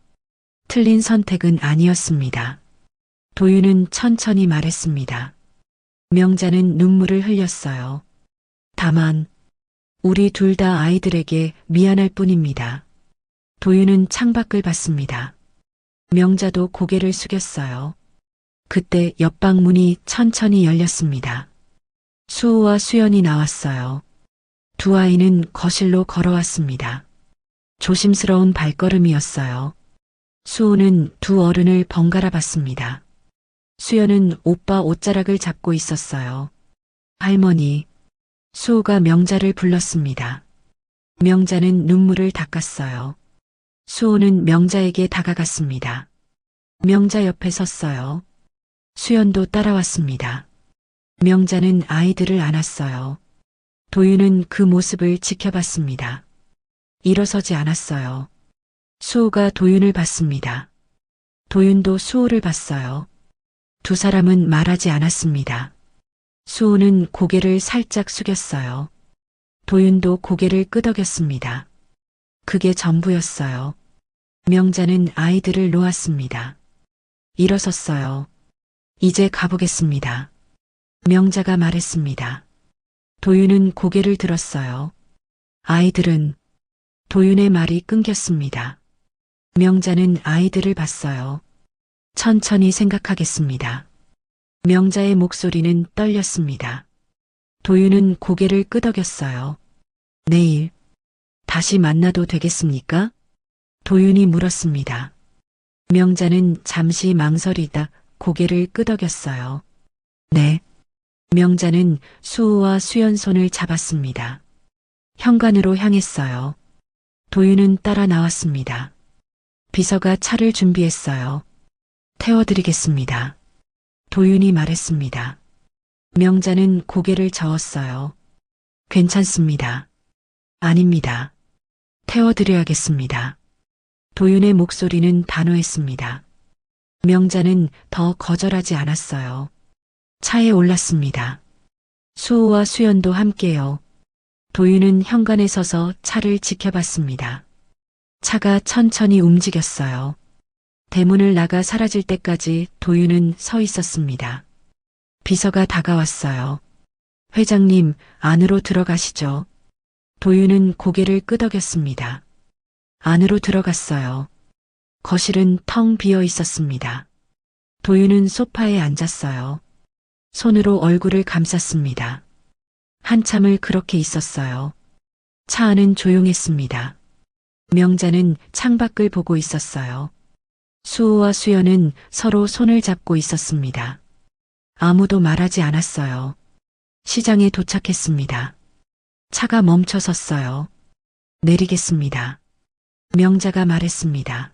Speaker 2: 틀린 선택은 아니었습니다. 도윤은 천천히 말했습니다. 명자는 눈물을 흘렸어요. 다만 우리 둘 다 아이들에게 미안할 뿐입니다. 도윤은 창밖을 봤습니다. 명자도 고개를 숙였어요. 그때 옆방 문이 천천히 열렸습니다. 수호와 수연이 나왔어요. 두 아이는 거실로 걸어왔습니다. 조심스러운 발걸음이었어요. 수호는 두 어른을 번갈아 봤습니다. 수연은 오빠 옷자락을 잡고 있었어요. 할머니. 수호가 명자를 불렀습니다. 명자는 눈물을 닦았어요. 수호는 명자에게 다가갔습니다. 명자 옆에 섰어요. 수연도 따라왔습니다. 명자는 아이들을 안았어요. 도윤은 그 모습을 지켜봤습니다. 일어서지 않았어요. 수호가 도윤을 봤습니다. 도윤도 수호를 봤어요. 두 사람은 말하지 않았습니다. 수호는 고개를 살짝 숙였어요. 도윤도 고개를 끄덕였습니다. 그게 전부였어요. 명자는 아이들을 놓았습니다. 일어섰어요. 이제 가보겠습니다. 명자가 말했습니다. 도윤은 고개를 들었어요. 아이들은 도윤의 말이 끊겼습니다. 명자는 아이들을 봤어요. 천천히 생각하겠습니다. 명자의 목소리는 떨렸습니다. 도윤은 고개를 끄덕였어요. 내일 다시 만나도 되겠습니까? 도윤이 물었습니다. 명자는 잠시 망설이다 고개를 끄덕였어요. 네. 명자는 수호와 수연 손을 잡았습니다. 현관으로 향했어요. 도윤은 따라 나왔습니다. 비서가 차를 준비했어요. 태워드리겠습니다. 도윤이 말했습니다. 명자는 고개를 저었어요. 괜찮습니다. 아닙니다. 태워드려야겠습니다. 도윤의 목소리는 단호했습니다. 명자는 더 거절하지 않았어요. 차에 올랐습니다. 수호와 수연도 함께요. 도윤은 현관에 서서 차를 지켜봤습니다. 차가 천천히 움직였어요. 대문을 나가 사라질 때까지 도윤은 서 있었습니다. 비서가 다가왔어요. 회장님, 안으로 들어가시죠. 도윤은 고개를 끄덕였습니다. 안으로 들어갔어요. 거실은 텅 비어 있었습니다. 도윤은 소파에 앉았어요. 손으로 얼굴을 감쌌습니다. 한참을 그렇게 있었어요. 차 안은 조용했습니다. 명자는 창밖을 보고 있었어요. 수호와 수연은 서로 손을 잡고 있었습니다. 아무도 말하지 않았어요. 시장에 도착했습니다. 차가 멈춰 섰어요. 내리겠습니다. 명자가 말했습니다.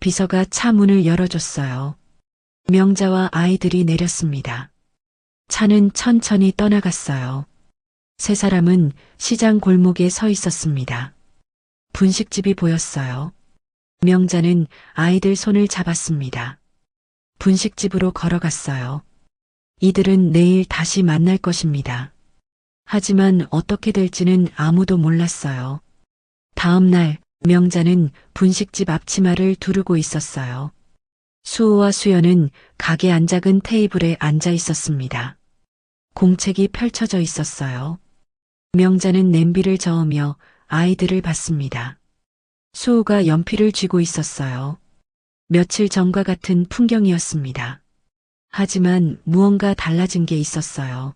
Speaker 2: 비서가 차 문을 열어줬어요. 명자와 아이들이 내렸습니다. 차는 천천히 떠나갔어요. 세 사람은 시장 골목에 서 있었습니다. 분식집이 보였어요. 명자는 아이들 손을 잡았습니다. 분식집으로 걸어갔어요. 이들은 내일 다시 만날 것입니다. 하지만 어떻게 될지는 아무도 몰랐어요. 다음 날 명자는 분식집 앞치마를 두르고 있었어요. 수호와 수연은 가게 안 작은 테이블에 앉아 있었습니다. 공책이 펼쳐져 있었어요. 명자는 냄비를 저으며 아이들을 봤습니다. 수호가 연필을 쥐고 있었어요. 며칠 전과 같은 풍경이었습니다. 하지만 무언가 달라진 게 있었어요.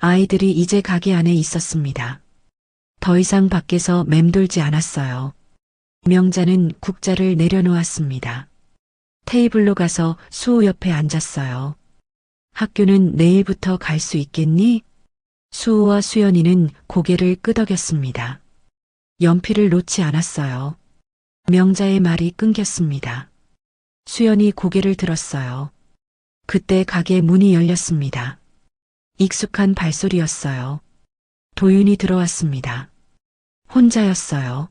Speaker 2: 아이들이 이제 가게 안에 있었습니다. 더 이상 밖에서 맴돌지 않았어요. 명자는 국자를 내려놓았습니다. 테이블로 가서 수호 옆에 앉았어요. 학교는 내일부터 갈 수 있겠니? 수호와 수연이는 고개를 끄덕였습니다. 연필을 놓지 않았어요. 명자의 말이 끊겼습니다. 수연이 고개를 들었어요. 그때 가게 문이 열렸습니다. 익숙한 발소리였어요. 도윤이 들어왔습니다. 혼자였어요.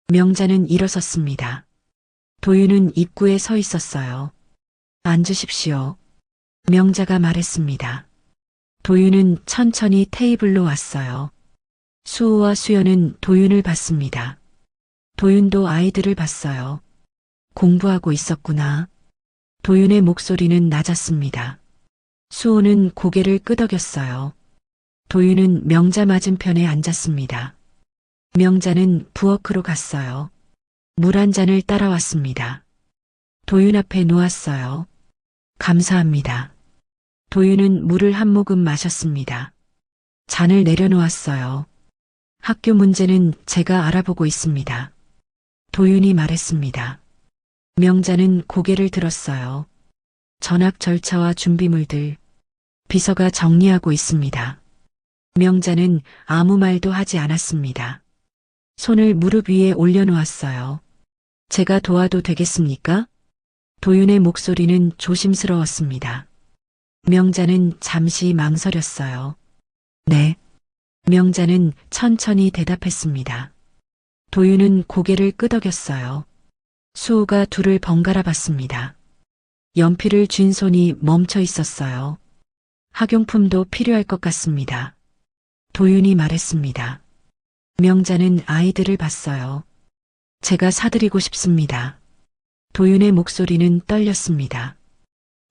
Speaker 2: 명자는 일어섰습니다. 도윤은 입구에 서 있었어요. 앉으십시오. 명자가 말했습니다. 도윤은 천천히 테이블로 왔어요. 수호와 수연은 도윤을 봤습니다. 도윤도 아이들을 봤어요. 공부하고 있었구나. 도윤의 목소리는 낮았습니다. 수호는 고개를 끄덕였어요. 도윤은 명자 맞은편에 앉았습니다. 명자는 부엌으로 갔어요. 물 한 잔을 따라왔습니다. 도윤 앞에 놓았어요. 감사합니다. 도윤은 물을 한 모금 마셨습니다. 잔을 내려놓았어요. 학교 문제는 제가 알아보고 있습니다. 도윤이 말했습니다. 명자는 고개를 들었어요. 전학 절차와 준비물들, 비서가 정리하고 있습니다. 명자는 아무 말도 하지 않았습니다. 손을 무릎 위에 올려놓았어요. 제가 도와도 되겠습니까? 도윤의 목소리는 조심스러웠습니다. 명자는 잠시 망설였어요. 네. 명자는 천천히 대답했습니다. 도윤은 고개를 끄덕였어요. 수호가 둘을 번갈아 봤습니다. 연필을 쥔 손이 멈춰 있었어요. 학용품도 필요할 것 같습니다. 도윤이 말했습니다. 명자는 아이들을 봤어요. 제가 사드리고 싶습니다. 도윤의 목소리는 떨렸습니다.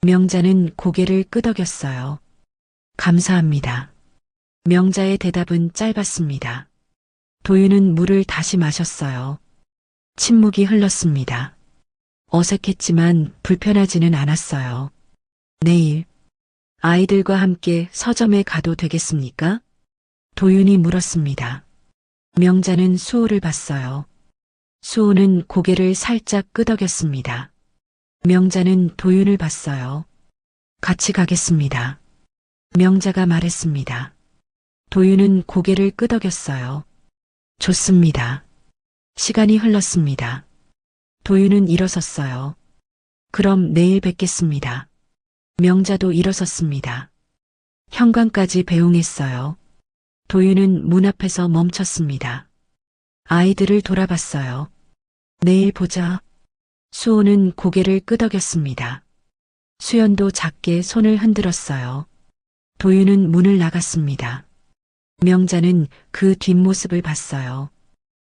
Speaker 2: 명자는 고개를 끄덕였어요. 감사합니다. 명자의 대답은 짧았습니다. 도윤은 물을 다시 마셨어요. 침묵이 흘렀습니다. 어색했지만 불편하지는 않았어요. 내일 아이들과 함께 서점에 가도 되겠습니까? 도윤이 물었습니다. 명자는 수호를 봤어요. 수호는 고개를 살짝 끄덕였습니다. 명자는 도윤을 봤어요. 같이 가겠습니다. 명자가 말했습니다. 도윤은 고개를 끄덕였어요. 좋습니다. 시간이 흘렀습니다. 도윤은 일어섰어요. 그럼 내일 뵙겠습니다. 명자도 일어섰습니다. 현관까지 배웅했어요. 도윤은 문 앞에서 멈췄습니다. 아이들을 돌아봤어요. 내일 보자. 수호는 고개를 끄덕였습니다. 수연도 작게 손을 흔들었어요. 도윤은 문을 나갔습니다. 명자는 그 뒷모습을 봤어요.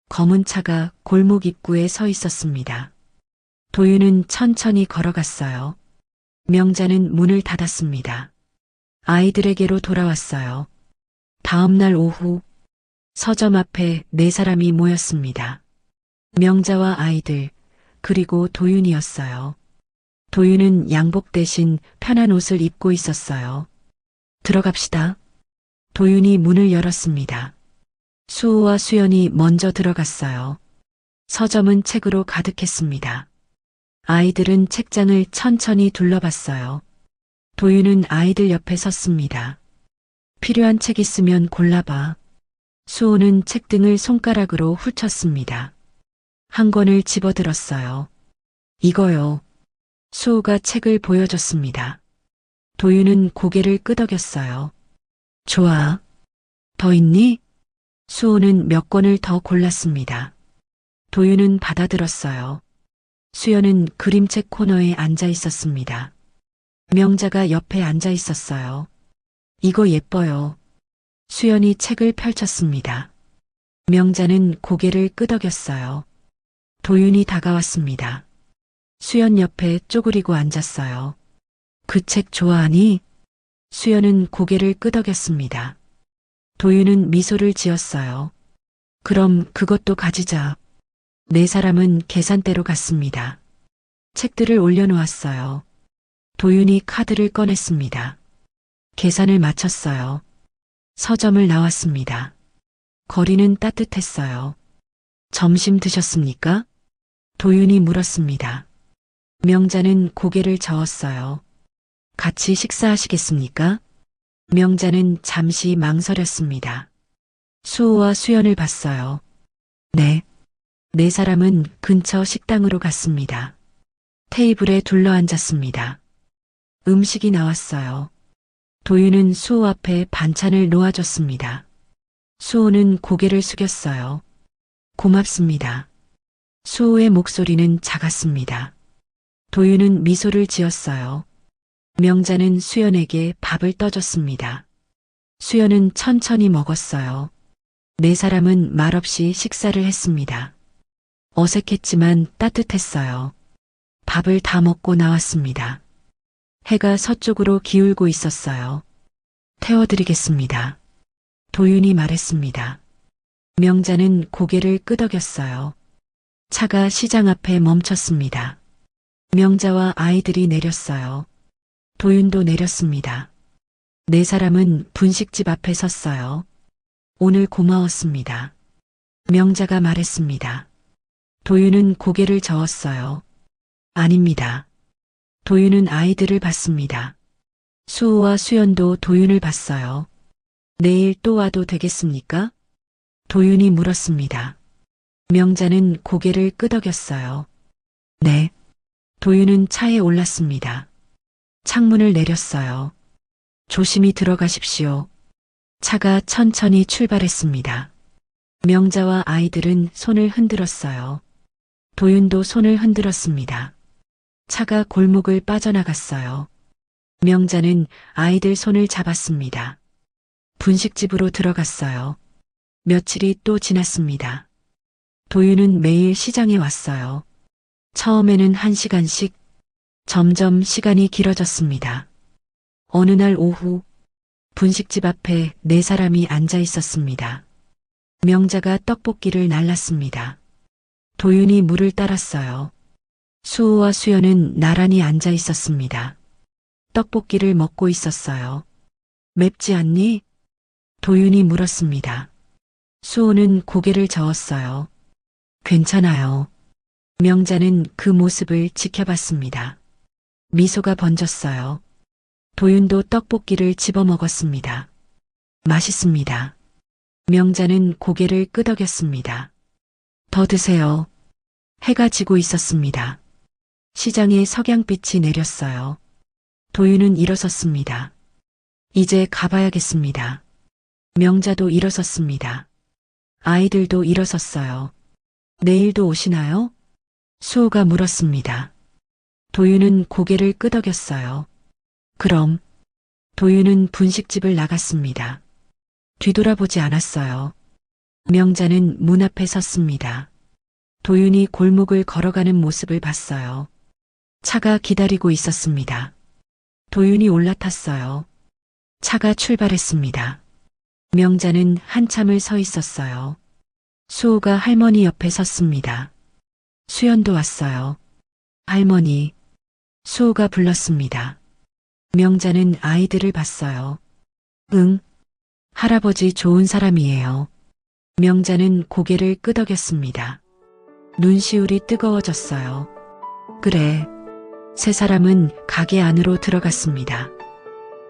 Speaker 2: 검은 차가 골목 입구에 서 있었습니다. 도윤은 천천히 걸어갔어요. 명자는 문을 닫았습니다. 아이들에게로 돌아왔어요. 다음 날 오후 서점 앞에 4사람이 모였습니다. 명자와 아이들, 그리고 도윤이었어요. 도윤은 양복 대신 편한 옷을 입고 있었어요. 들어갑시다. 도윤이 문을 열었습니다. 수호와 수연이 먼저 들어갔어요. 서점은 책으로 가득했습니다. 아이들은 책장을 천천히 둘러봤어요. 도윤은 아이들 옆에 섰습니다. 필요한 책 있으면 골라봐. 수호는 책등을 손가락으로 훑쳤습니다. 한 권을 집어들었어요. 이거요. 수호가 책을 보여줬습니다. 도윤은 고개를 끄덕였어요. 좋아. 더 있니? 수호는 몇 권을 더 골랐습니다. 도윤은 받아들었어요. 수연은 그림책 코너에 앉아 있었습니다. 명자가 옆에 앉아 있었어요. 이거 예뻐요. 수연이 책을 펼쳤습니다. 명자는 고개를 끄덕였어요. 도윤이 다가왔습니다. 수연 옆에 쪼그리고 앉았어요. 그 책 좋아하니? 수연은 고개를 끄덕였습니다. 도윤은 미소를 지었어요. 그럼 그것도 가지자. 4사람은 계산대로 갔습니다. 책들을 올려놓았어요. 도윤이 카드를 꺼냈습니다. 계산을 마쳤어요. 서점을 나왔습니다. 거리는 따뜻했어요. 점심 드셨습니까? 도윤이 물었습니다. 명자는 고개를 저었어요. 같이 식사하시겠습니까? 명자는 잠시 망설였습니다. 수호와 수연을 봤어요. 네. 4사람은 근처 식당으로 갔습니다. 테이블에 둘러앉았습니다. 음식이 나왔어요. 도윤은 수호 앞에 반찬을 놓아줬습니다. 수호는 고개를 숙였어요. 고맙습니다. 수호의 목소리는 작았습니다. 도윤은 미소를 지었어요. 명자는 수연에게 밥을 떠줬습니다. 수연은 천천히 먹었어요. 4사람은 말없이 식사를 했습니다. 어색했지만 따뜻했어요. 밥을 다 먹고 나왔습니다. 해가 서쪽으로 기울고 있었어요. 태워드리겠습니다. 도윤이 말했습니다. 명자는 고개를 끄덕였어요. 차가 시장 앞에 멈췄습니다. 명자와 아이들이 내렸어요. 도윤도 내렸습니다. 4사람은 분식집 앞에 섰어요. 오늘 고마웠습니다. 명자가 말했습니다. 도윤은 고개를 저었어요. 아닙니다. 도윤은 아이들을 봤습니다. 수호와 수연도 도윤을 봤어요. 내일 또 와도 되겠습니까? 도윤이 물었습니다. 명자는 고개를 끄덕였어요. 네. 도윤은 차에 올랐습니다. 창문을 내렸어요. 조심히 들어가십시오. 차가 천천히 출발했습니다. 명자와 아이들은 손을 흔들었어요. 도윤도 손을 흔들었습니다. 차가 골목을 빠져나갔어요. 명자는 아이들 손을 잡았습니다. 분식집으로 들어갔어요. 며칠이 또 지났습니다. 도윤은 매일 시장에 왔어요. 처음에는 1시간씩, 점점 시간이 길어졌습니다. 어느 날 오후, 분식집 앞에 4사람이 앉아 있었습니다. 명자가 떡볶이를 날랐습니다. 도윤이 물을 따랐어요. 수호와 수연은 나란히 앉아 있었습니다. 떡볶이를 먹고 있었어요. 맵지 않니? 도윤이 물었습니다. 수호는 고개를 저었어요. 괜찮아요. 명자는 그 모습을 지켜봤습니다. 미소가 번졌어요. 도윤도 떡볶이를 집어 먹었습니다. 맛있습니다. 명자는 고개를 끄덕였습니다. 더 드세요. 해가 지고 있었습니다. 시장에 석양빛이 내렸어요. 도윤은 일어섰습니다. 이제 가봐야겠습니다. 명자도 일어섰습니다. 아이들도 일어섰어요. 내일도 오시나요? 수호가 물었습니다. 도윤은 고개를 끄덕였어요. 그럼. 도윤은 분식집을 나갔습니다. 뒤돌아보지 않았어요. 명자는 문 앞에 섰습니다. 도윤이 골목을 걸어가는 모습을 봤어요. 차가 기다리고 있었습니다. 도윤이 올라탔어요. 차가 출발했습니다. 명자는 한참을 서 있었어요. 수호가 할머니 옆에 섰습니다. 수연도 왔어요. 할머니, 수호가 불렀습니다. 명자는 아이들을 봤어요. 응, 할아버지 좋은 사람이에요. 명자는 고개를 끄덕였습니다. 눈시울이 뜨거워졌어요. 그래. 세 사람은 가게 안으로 들어갔습니다.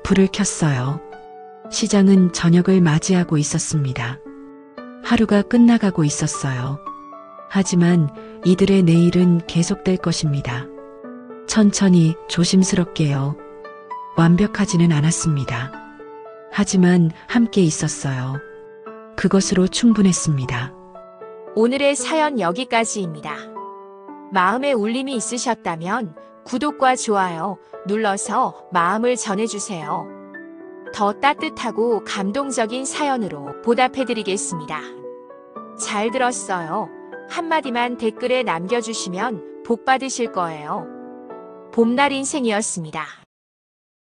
Speaker 2: 불을 켰어요. 시장은 저녁을 맞이하고 있었습니다. 하루가 끝나가고 있었어요. 하지만 이들의 내일은 계속될 것입니다. 천천히 조심스럽게요. 완벽하지는 않았습니다. 하지만 함께 있었어요. 그것으로 충분했습니다.
Speaker 3: 오늘의 사연 여기까지입니다. 마음에 울림이 있으셨다면 구독과 좋아요 눌러서 마음을 전해주세요. 더 따뜻하고 감동적인 사연으로 보답해드리겠습니다. 잘 들었어요. 한마디만 댓글에 남겨주시면 복 받으실 거예요. 봄날 인생이었습니다.